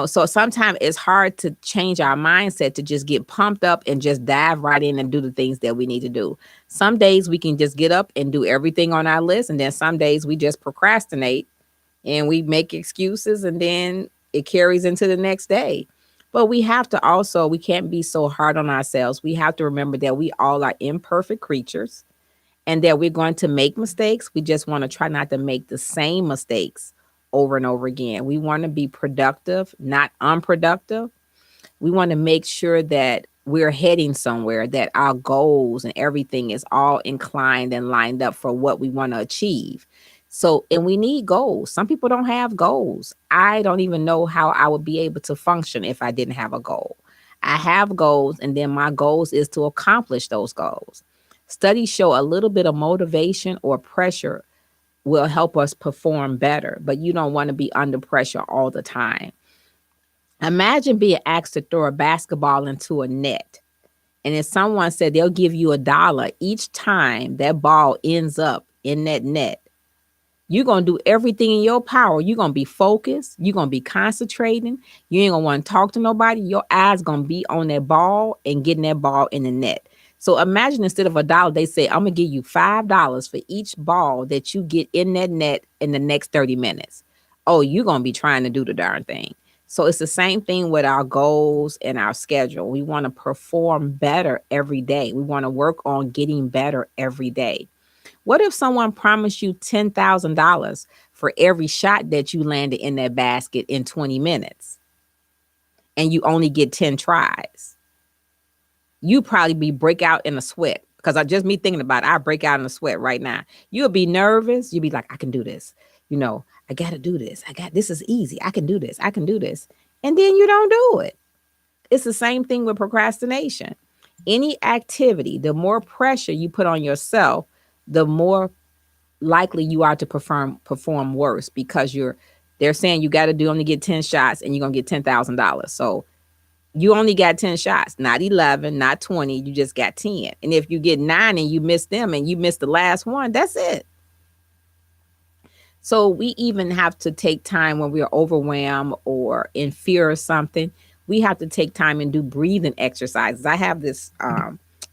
So sometimes it's hard to change our mindset to just get pumped up and just dive right in and do the things that we need to do. Some days we can just get up and do everything on our list. And then some days we just procrastinate and we make excuses, and then it carries into the next day. But we can't be so hard on ourselves. We have to remember that we all are imperfect creatures and that we're going to make mistakes. We just want to try not to make the same mistakes over and over again. We want to be productive, not unproductive. We want to make sure that we're heading somewhere, that our goals and everything is all inclined and lined up for what we want to achieve. So, and we need goals. Some people don't have goals. I don't even know how I would be able to function if I didn't have a goal. I have goals, and then my goals is to accomplish those goals. Studies show a little bit of motivation or pressure will help us perform better, but you don't want to be under pressure all the time. Imagine being asked to throw a basketball into a net. And if someone said they'll give you $1 each time that ball ends up in that net, you're going to do everything in your power. You're going to be focused. You're going to be concentrating. You ain't going to want to talk to nobody. Your eyes going to be on that ball and getting that ball in the net. So imagine instead of $1, they say, I'm going to give you $5 for each ball that you get in that net in the next 30 minutes. Oh, you're going to be trying to do the darn thing. So it's the same thing with our goals and our schedule. We want to perform better every day. We want to work on getting better every day. What if someone promised you $10,000 for every shot that you landed in that basket in 20 minutes and you only get 10 tries? You probably be break out in a sweat, because me thinking about it, I break out in a sweat right now. You'll be nervous. You'll be like, I can do this. I got to do this. This is easy. I can do this. I can do this. And then you don't do it. It's the same thing with procrastination. Any activity, the more pressure you put on yourself, the more likely you are to perform worse, because they're saying you got to only get 10 shots and you're going to get $10,000. So you only got 10 shots, not 11, not 20. You just got 10. And if you get 9 and you miss them and you miss the last one, that's it. So we even have to take time when we're overwhelmed or in fear of something. We have to take time and do breathing exercises. I have this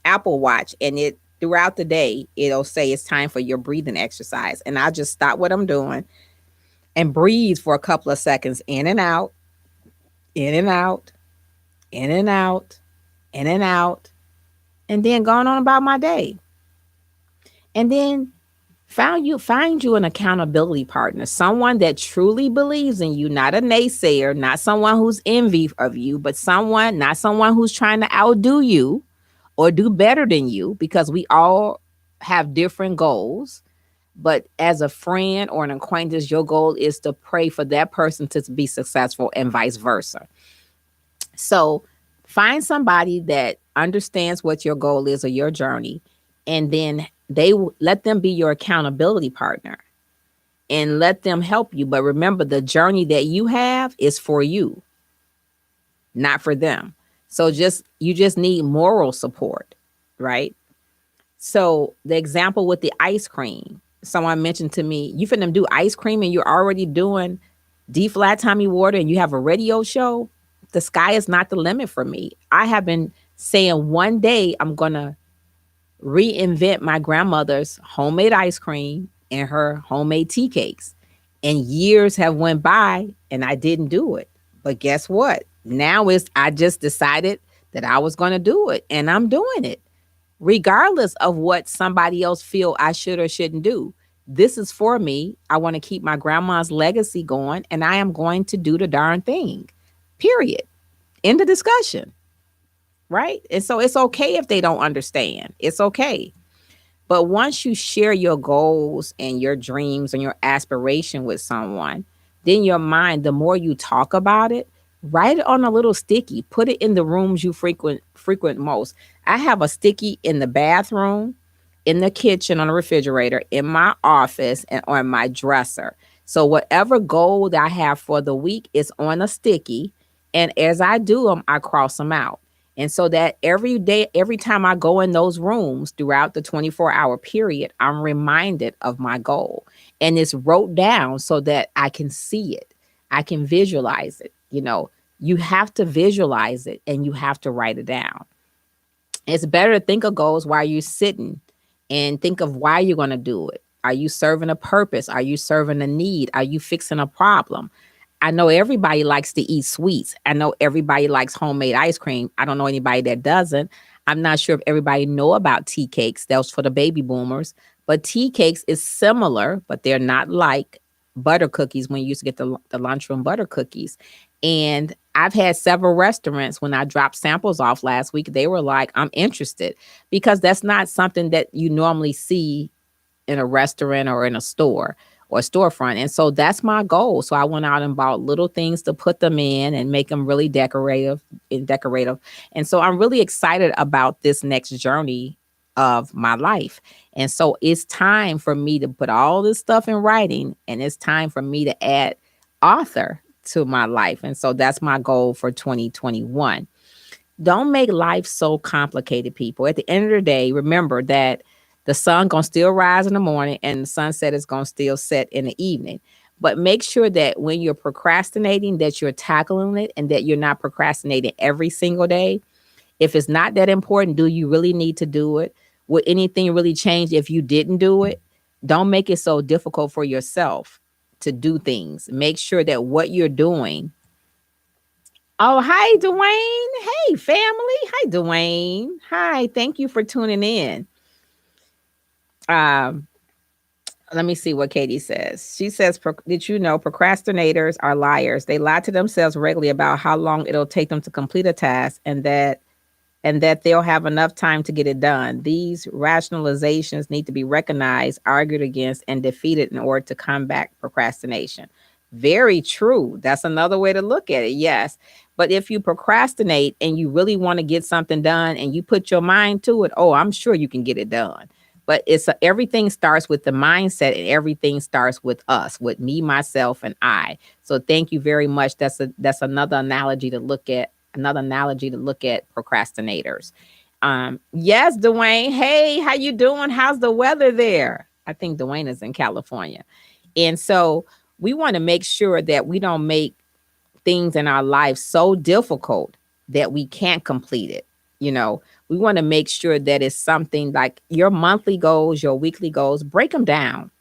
Apple Watch, and throughout the day, it'll say it's time for your breathing exercise. And I just stop what I'm doing and breathe for a couple of seconds, in and out, in and out, in and out, in and out, and then going on about my day. And then find you an accountability partner, someone that truly believes in you, not a naysayer, not someone who's envy of you, but not someone who's trying to outdo you or do better than you, because we all have different goals. But as a friend or an acquaintance, your goal is to pray for that person to be successful and vice versa. So find somebody that understands what your goal is or your journey, and then let them be your accountability partner and let them help you. But remember, the journey that you have is for you, not for them. So you just need moral support, right? So the example with the ice cream, someone mentioned to me, you finna do ice cream and you're already doing D-flat Tommy water and you have a radio show. The sky is not the limit for me. I have been saying one day I'm going to reinvent my grandmother's homemade ice cream and her homemade tea cakes. And years have went by and I didn't do it. But guess what? Now I just decided that I was going to do it, and I'm doing it regardless of what somebody else feel I should or shouldn't do. This is for me. I want to keep my grandma's legacy going, and I am going to do the darn thing, period. End of discussion. Right? And so it's okay if they don't understand. It's okay. But once you share your goals and your dreams and your aspiration with someone, then your mind, the more you talk about it, write it on a little sticky, put it in the rooms you frequent most. I have a sticky in the bathroom, in the kitchen, on the refrigerator, in my office, and on my dresser. So whatever goal that I have for the week is on a sticky. And as I do them, I cross them out. And so that every day, every time I go in those rooms throughout the 24-hour period, I'm reminded of my goal. And it's wrote down so that I can see it. I can visualize it. You have to visualize it and you have to write it down. It's better to think of goals while you're sitting and think of why you're going to do it. Are you serving a purpose? Are you serving a need? Are you fixing a problem? I know everybody likes to eat sweets. I know everybody likes homemade ice cream. I don't know anybody that doesn't. I'm not sure if everybody know about tea cakes. That was for the baby boomers. But tea cakes is similar, but they're not like butter cookies when you used to get the lunchroom butter cookies. And I've had several restaurants when I dropped samples off last week, they were like, I'm interested, because that's not something that you normally see in a restaurant or in a store or storefront. And so that's my goal. So I went out and bought little things to put them in and make them really decorative. And so I'm really excited about this next journey of my life. And so it's time for me to put all this stuff in writing, and it's time for me to add author to my life. And so that's my goal for 2021. Don't make life so complicated, people. At the end of the day, remember that the sun gonna still rise in the morning and the sunset is gonna still set in the evening. But make sure that when you're procrastinating, that you're tackling it and that you're not procrastinating every single day. If it's not that important, do you really need to do it? Would anything really change if you didn't do it? Don't make it so difficult for yourself to do things. Make sure that what you're doing. Oh, hi, Dwayne. Hey, family. Hi, Dwayne. Hi, thank you for tuning in. Let me see what Katie says. She says, did you know procrastinators are liars? They lie to themselves regularly about how long it'll take them to complete a task and that they'll have enough time to get it done. These rationalizations need to be recognized, argued against, and defeated in order to combat procrastination. Very true. That's another way to look at it. Yes. But if you procrastinate and you really want to get something done and you put your mind to it, oh, I'm sure you can get it done. But everything starts with the mindset, and everything starts with us, with me, myself, and I. So thank you very much. That's another analogy to look at. Procrastinators. Yes, Dwayne. Hey, how you doing? How's the weather there? I think Dwayne is in California. And so we want to make sure that we don't make things in our life so difficult that we can't complete it. We want to make sure that it's something like your monthly goals, your weekly goals, break them down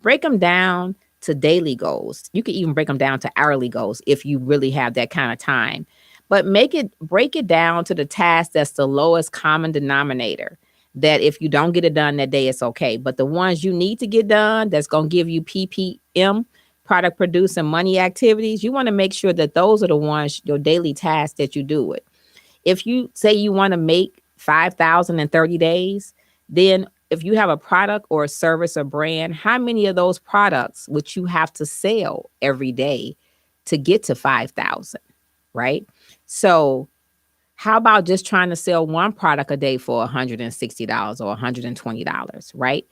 to daily goals. You can even break them down to hourly goals if you really have that kind of time. But break it down to the task that's the lowest common denominator, that if you don't get it done that day, it's okay. But the ones you need to get done, that's going to give you PPM, product producing money activities, you want to make sure that those are the ones, your daily tasks, that you do it. If you say you want to make 5,000 in 30 days, then if you have a product or a service or brand, how many of those products would you have to sell every day to get to 5,000, right? So how about just trying to sell one product a day for $160 or $120, right?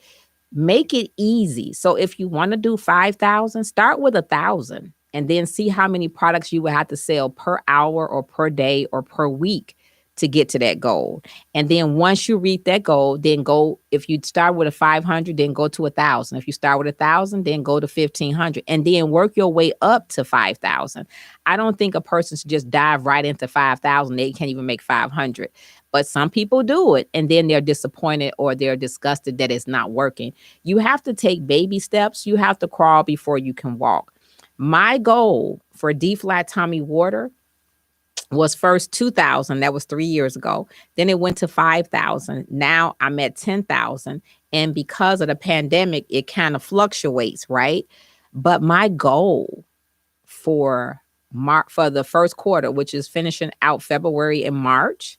Make it easy. So if you want to do 5,000, start with 1,000 and then see how many products you would have to sell per hour or per day or per week to get to that goal. And then once you reach that goal, then go, if you start with a 500, then go to 1,000. If you start with 1,000, then go to 1,500 and then work your way up to 5,000. I don't think a person should just dive right into 5,000. They can't even make 500. But some people do it and then they're disappointed or they're disgusted that it's not working. You have to take baby steps. You have to crawl before you can walk. My goal for D-Flat Tummy Water was first 2,000. That was 3 years ago. Then it went to 5,000. Now I'm at 10,000. And because of the pandemic, it kind of fluctuates, right? But my goal for the first quarter, which is finishing out February and March,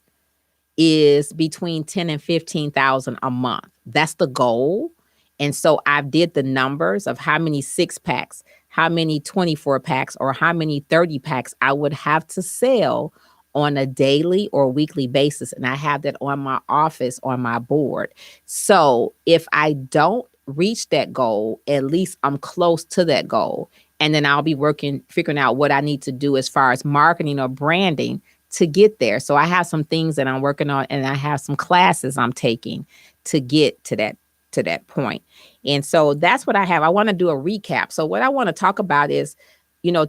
is between 10 and 15,000 a month. That's the goal. And so I did the numbers of how many 6-packs, how many 24 packs, or how many 30 packs I would have to sell on a daily or weekly basis. And I have that on my office, on my board. So if I don't reach that goal, at least I'm close to that goal. And then I'll be figuring out what I need to do as far as marketing or branding to get there. So I have some things that I'm working on, and I have some classes I'm taking to get to that point. And so that's what I have. I want to do a recap. So what I want to talk about is,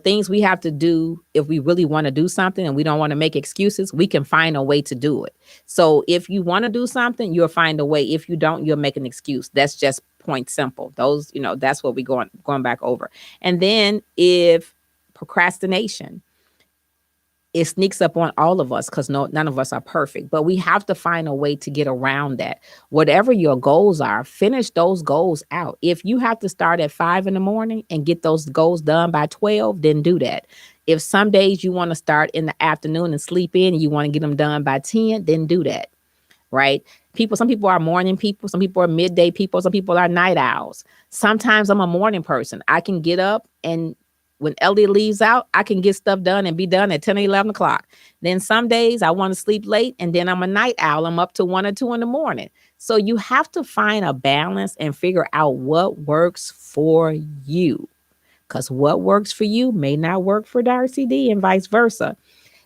things we have to do if we really want to do something and we don't want to make excuses. We can find a way to do it. So if you want to do something, you'll find a way. If you don't, you'll make an excuse. That's just point simple. Those, that's what we're going back over. And then if procrastination, it sneaks up on all of us because none of us are perfect, but we have to find a way to get around that. Whatever your goals are, finish those goals out. If you have to start at 5 a.m. and get those goals done by 12, then do that. If some days you want to start in the afternoon and sleep in and you want to get them done by 10, then do that. Right? Some people are morning people. Some people are midday people. Some people are night owls. Sometimes I'm a morning person. I can get up, and when Elliot leaves out, I can get stuff done and be done at 10 or 11 o'clock. Then some days I want to sleep late, and then I'm a night owl. I'm up to 1 or 2 in the morning. So you have to find a balance and figure out what works for you, because what works for you may not work for Darci D, and vice versa.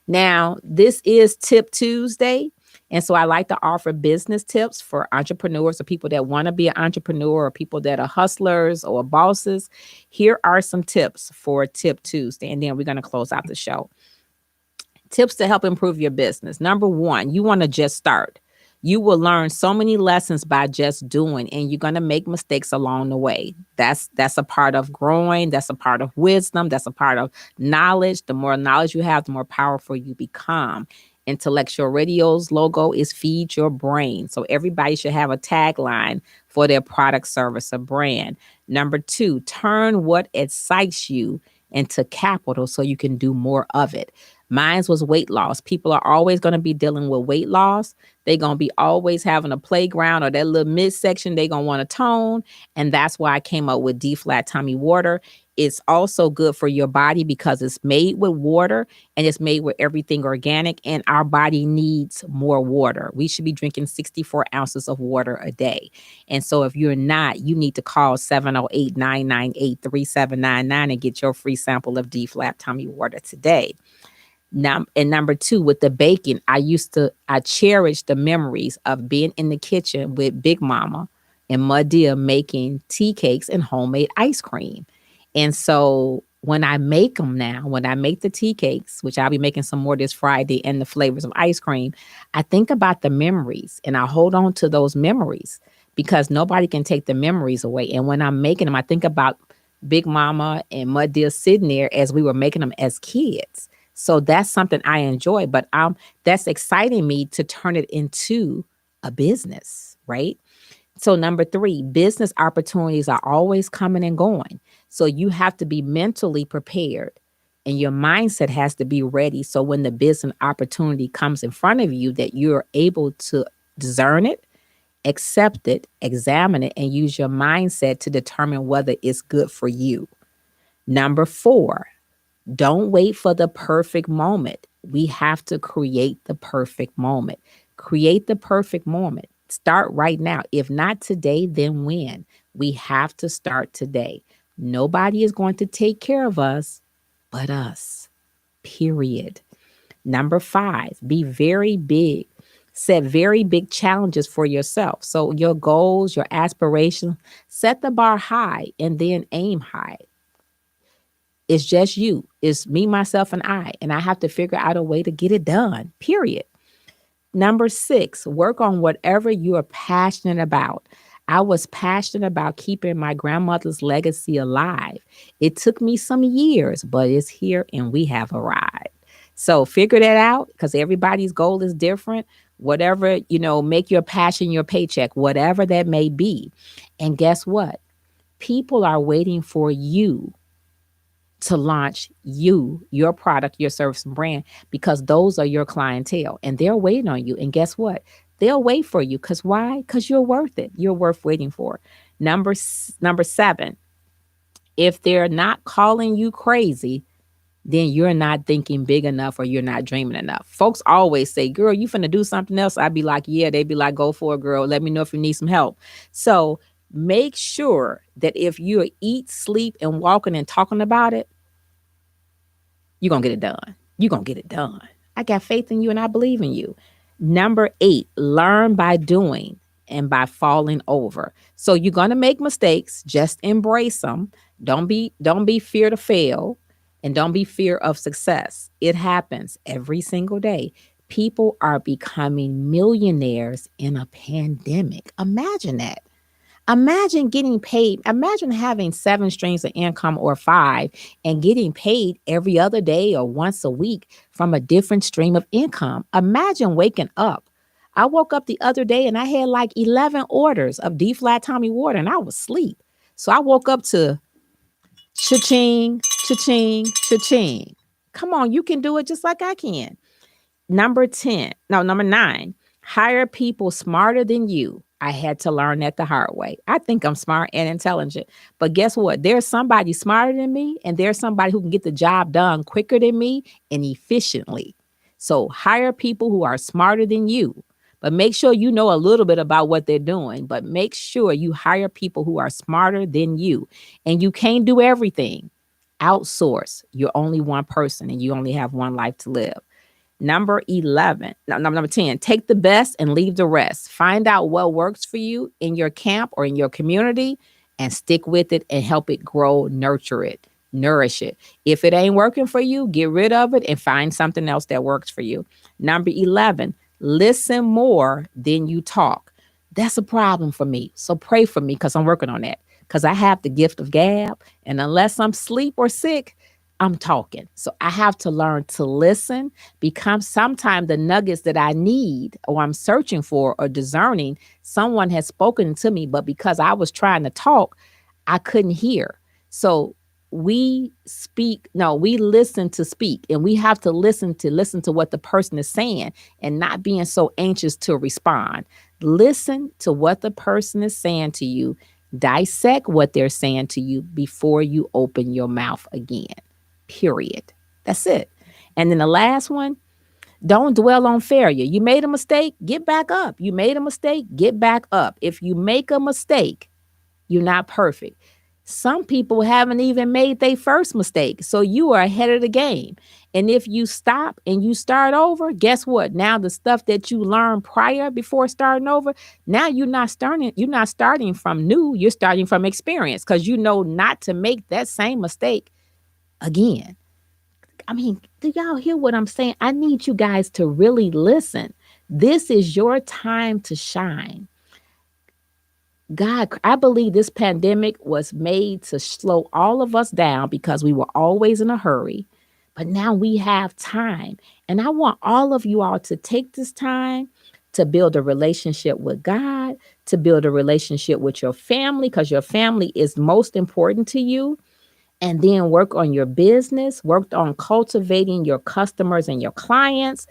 Now, this is Tip Tuesday. And so I like to offer business tips for entrepreneurs or people that want to be an entrepreneur or people that are hustlers or bosses. Here are some tips for Tip Tuesday, and then we're going to close out the show. Tips to help improve your business. Number 1, you want to just start. You will learn so many lessons by just doing, and you're going to make mistakes along the way. That's a part of growing. That's a part of wisdom. That's a part of knowledge. The more knowledge you have, the more powerful you become. Intellectual Radio's logo is Feed Your Brain. So everybody should have a tagline for their product, service, or brand. Number 2, turn what excites you into capital so you can do more of it. Mine was weight loss. People are always going to be dealing with weight loss. They're going to be always having a playground or that little midsection they're going to want to tone. And that's why I came up with D-Flat Tummy Water. It's also good for your body because it's made with water and it's made with everything organic, and our body needs more water. We should be drinking 64 ounces of water a day. And so if you're not, you need to call 708-998-3799 and get your free sample of D-Flat Tummy Water today. Now, and number 2, with the baking, I cherish the memories of being in the kitchen with Big Mama and Madia making tea cakes and homemade ice cream. And so when I make them now, when I make the tea cakes, which I'll be making some more this Friday, and the flavors of ice cream, I think about the memories and I hold on to those memories because nobody can take the memories away. And when I'm making them, I think about Big Mama and Madia sitting there as we were making them as kids. So that's something I enjoy, but that's exciting me to turn it into a business, right? So number 3, business opportunities are always coming and going. So you have to be mentally prepared and your mindset has to be ready. So when the business opportunity comes in front of you, that you're able to discern it, accept it, examine it, and use your mindset to determine whether it's good for you. Number 4, don't wait for the perfect moment. We have to create the perfect moment. Create the perfect moment. Start right now. If not today, then when? We have to start today. Nobody is going to take care of us but us, period. Number 5, be very big. Set very big challenges for yourself. So your goals, your aspirations, set the bar high and then aim high. It's just you. It's me, myself, and I have to figure out a way to get it done, period. Number 6, work on whatever you are passionate about. I was passionate about keeping my grandmother's legacy alive. It took me some years, but it's here and we have arrived. So figure that out because everybody's goal is different. Whatever, make your passion your paycheck, whatever that may be. And guess what? People are waiting for you to launch your product, your service and brand, because those are your clientele and they're waiting on you. And guess what? They'll wait for you. Because why? Because you're worth it. You're worth waiting for. Number 7, if they're not calling you crazy, then you're not thinking big enough or you're not dreaming enough. Folks always say, girl, you finna do something else. I'd be like, yeah. They'd be like, go for it, girl. Let me know if you need some help. So make sure that if you eat, sleep, and walking and talking about it, you're going to get it done. You're going to get it done. I got faith in you and I believe in you. Number 8, learn by doing and by falling over. So you're going to make mistakes. Just embrace them. Don't be fear to fail, and don't be fear of success. It happens every single day. People are becoming millionaires in a pandemic. Imagine that. Imagine getting paid. Imagine having 7 streams of income or 5 and getting paid every other day or once a week from a different stream of income. Imagine waking up. I woke up the other day and I had like 11 orders of D-flat Tommy water and I was asleep. So I woke up to cha-ching, cha-ching, cha-ching. Come on, you can do it just like I can. Number 9, hire people smarter than you. I had to learn that the hard way. I think I'm smart and intelligent, but guess what? There's somebody smarter than me, and there's somebody who can get the job done quicker than me and efficiently. So hire people who are smarter than you, but make sure you know a little bit about what they're doing, but make sure you hire people who are smarter than you. And you can't do everything. Outsource. You're only one person and you only have one life to live. Number 10, take the best and leave the rest. Find out what works for you in your camp or in your community and stick with it and help it grow, nurture it, nourish it. If it ain't working for you, get rid of it and find something else that works for you. Number 11, listen more than you talk. That's a problem for me. So pray for me because I'm working on that, because I have the gift of gab. And unless I'm asleep or sick, I'm talking. So I have to learn to listen, because sometimes the nuggets that I need or I'm searching for or discerning, someone has spoken to me, but because I was trying to talk, I couldn't hear. So we listen to speak, and we have to listen to what the person is saying and not being so anxious to respond. Listen to what the person is saying to you. Dissect what they're saying to you before you open your mouth again. Period. That's it. And then the last one, don't dwell on failure. You made a mistake, get back up. You made a mistake, get back up. If you make a mistake, you're not perfect. Some people haven't even made their first mistake. So you are ahead of the game. And if you stop and you start over, guess what? Now the stuff that you learned prior before starting over, now you're not starting from new, you're starting from experience, because you know not to make that same mistake again. I mean, do y'all hear what I'm saying? I need you guys to really listen. This is your time to shine. God, I believe this pandemic was made to slow all of us down because we were always in a hurry. But now we have time. And I want all of you all to take this time to build a relationship with God, to build a relationship with your family, because your family is most important to you. And then work on your business, work on cultivating your customers and your clients,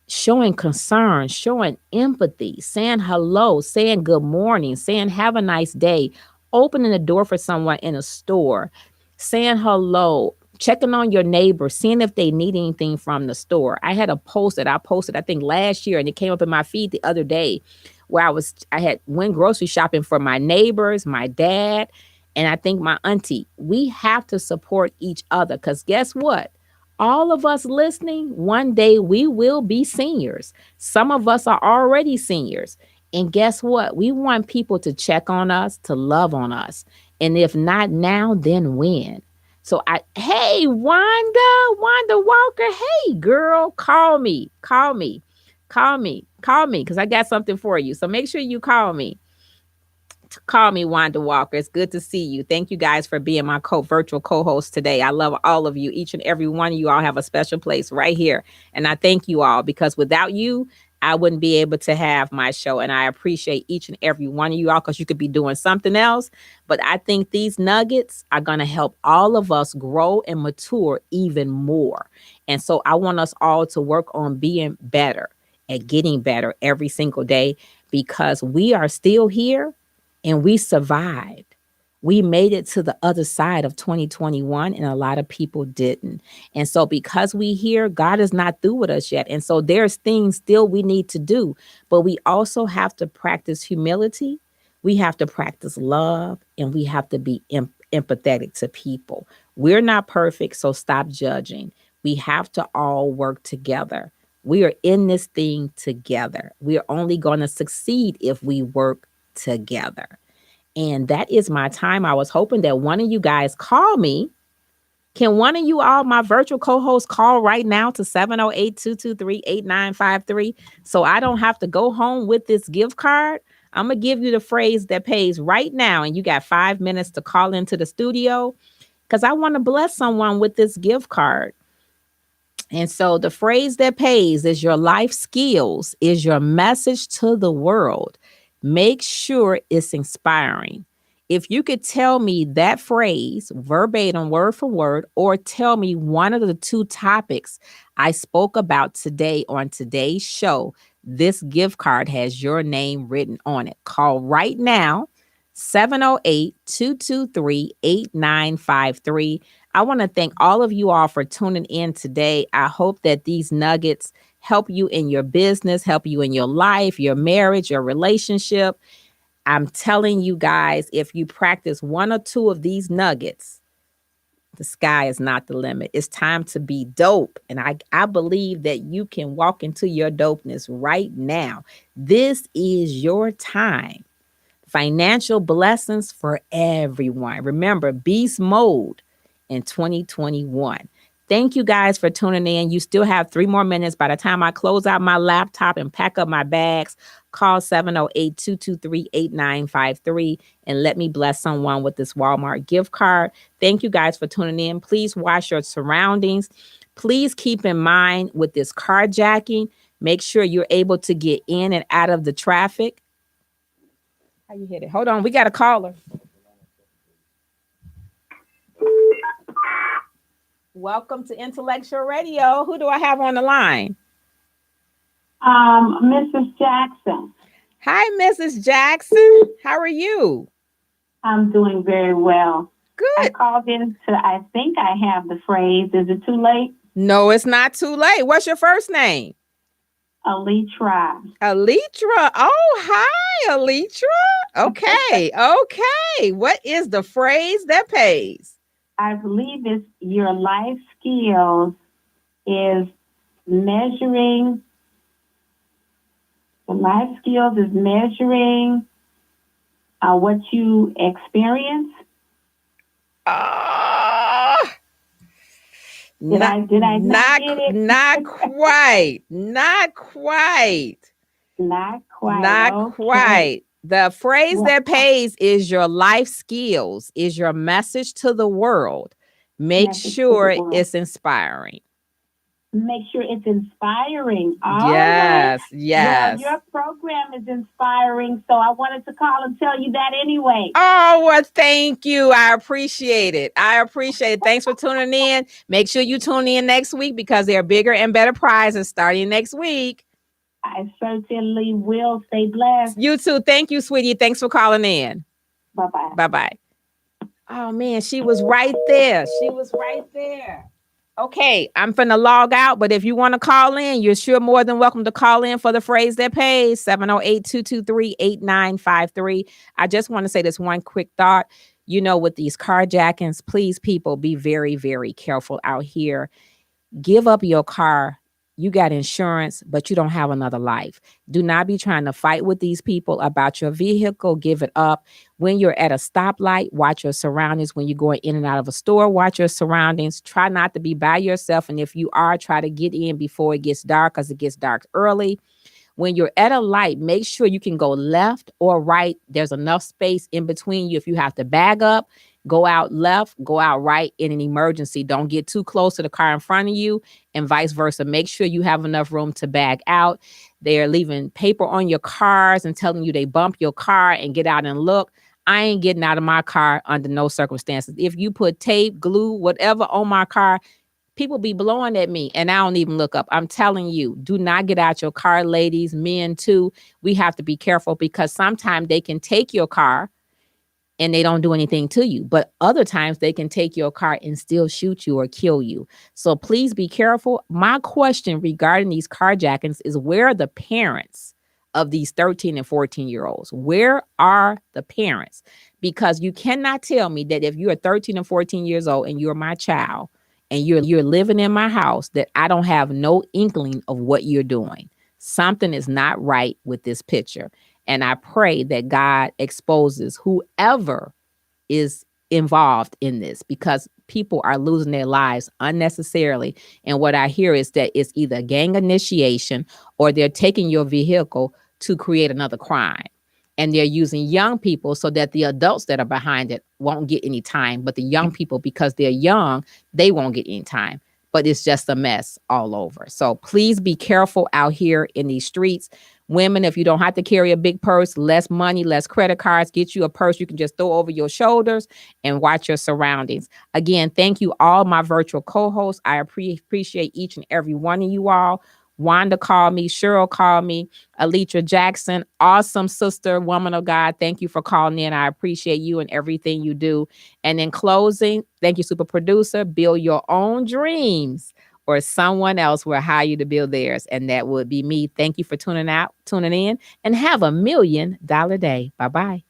showing concern, showing empathy, saying hello, saying good morning, saying have a nice day, opening the door for someone in a store, saying hello, checking on your neighbor, seeing if they need anything from the store. I had a post that I posted, I think last year, and it came up in my feed the other day, where I had went grocery shopping for my neighbors, my dad, and I think my auntie. We have to support each other, because guess what? All of us listening, one day we will be seniors. Some of us are already seniors. And guess what? We want people to check on us, to love on us. And if not now, then when? So hey, Wanda Walker, hey, girl, call me, because I got something for you. So make sure you call me. Call me, Wanda Walker. It's good to see you. Thank you guys for being my virtual co-host today. I love all of you. Each and every one of you all have a special place right here. And I thank you all, because without you, I wouldn't be able to have my show. And I appreciate each and every one of you all, because you could be doing something else. But I think these nuggets are going to help all of us grow and mature even more. And so I want us all to work on being better and getting better every single day, because we are still here. And we survived. We made it to the other side of 2021, and a lot of people didn't. And so because we here, God is not through with us yet. And so there's things still we need to do, but we also have to practice humility. We have to practice love, and we have to be empathetic to people. We're not perfect, so stop judging. We have to all work together. We are in this thing together. We are only going to succeed if we work together. And that is my time. I was hoping that one of you guys call me. Can one of you all, my virtual co-hosts, call right now to 708-223-8953 so I don't have to go home with this gift card? I'm going to give you the phrase that pays right now, and you got 5 minutes to call into the studio because I want to bless someone with this gift card. And so the phrase that pays is your life skills, is your message to the world. Make sure it's inspiring. If you could tell me that phrase verbatim, word for word, or tell me one of the two topics I spoke about today on today's show, this gift card has your name written on it. Call right now, 708-223-8953. I want to thank all of you all for tuning in today. I hope that these nuggets help you in your business, help you in your life, your marriage, your relationship. I'm telling you guys, if you practice one or two of these nuggets, the sky is not the limit. It's time to be dope. And I believe that you can walk into your dopeness right now. This is your time. Financial blessings for everyone. Remember, beast mode in 2021. Thank you guys for tuning in. You still have 3 more minutes. By the time I close out my laptop and pack up my bags, call 708-223-8953 and let me bless someone with this Walmart gift card. Thank you guys for tuning in. Please watch your surroundings. Please keep in mind with this carjacking, make sure you're able to get in and out of the traffic. How you hit it? Hold on. We got a caller. Welcome to Intellectual Radio. Who do I have on the line? Mrs. Jackson. Hi, Mrs. Jackson. How are you? I'm doing very well. Good. I called in I think I have the phrase. Is it too late? No, it's not too late. What's your first name? Alitra. Alitra. Oh, hi, Alitra. Okay. Okay. What is the phrase that pays? I believe it's your life skills is measuring. The life skills is measuring what you experience. Did I not get it? Not quite. Not quite. Not quite. Not okay. quite. The phrase that pays is your life skills, is your message to the world. Make sure it's inspiring. Make sure it's inspiring. Yes, yes. Well, your program is inspiring, so I wanted to call and tell you that anyway. Oh, well, thank you. I appreciate it. Thanks for tuning in. Make sure you tune in next week because there are bigger and better prizes starting next week. I certainly will. Stay blessed. You too. Thank you, sweetie. Thanks for calling in. Bye-bye. Bye-bye. Oh, man, she was right there. Okay, I'm finna log out, but if you want to call in, you're sure more than welcome to call in for the phrase that pays, 708-223-8953. I just want to say this one quick thought. You know, with these carjackings, please, people, be very, very careful out here. Give up your car. You got insurance, but you don't have another life. Do not be trying to fight with these people about your vehicle. Give it up. When you're at a stoplight, watch your surroundings. When you're going in and out of a store, watch your surroundings. Try not to be by yourself. And if you are, try to get in before it gets dark because it gets dark early. When you're at a light, make sure you can go left or right. There's enough space in between you. If you have to bag up, go out left, go out right in an emergency. Don't get too close to the car in front of you and vice versa. Make sure you have enough room to bag out. They're leaving paper on your cars and telling you they bump your car and get out and look. I ain't getting out of my car under no circumstances. If you put tape, glue, whatever on my car, people be blowing at me and I don't even look up. I'm telling you, do not get out your car, ladies, men too. We have to be careful because sometimes they can take your car and they don't do anything to you. But other times they can take your car and still shoot you or kill you. So please be careful. My question regarding these carjackings is, where are the parents of these 13 and 14-year-olds? Where are the parents? Because you cannot tell me that if you're 13 and 14 years old and you're my child and you're living in my house, that I don't have no inkling of what you're doing. Something is not right with this picture. And I pray that God exposes whoever is involved in this, because people are losing their lives unnecessarily. And what I hear is that it's either gang initiation or they're taking your vehicle to create another crime. And they're using young people so that the adults that are behind it won't get any time. But the young people, because they're young, they won't get any time. But it's just a mess all over. So please be careful out here in these streets. Women, if you don't have to carry a big purse, less money, less credit cards, get you a purse you can just throw over your shoulders and watch your surroundings. Again, thank you all my virtual co-hosts. I appreciate each and every one of you all. Wanda called me, Cheryl called me, Alitra Jackson, awesome sister, woman of God. Thank you for calling in. I appreciate you and everything you do. And in closing, thank you, super producer. Build your own dreams, or someone else will hire you to build theirs. And that would be me. Thank you for tuning in, and have $1 million day. Bye-bye.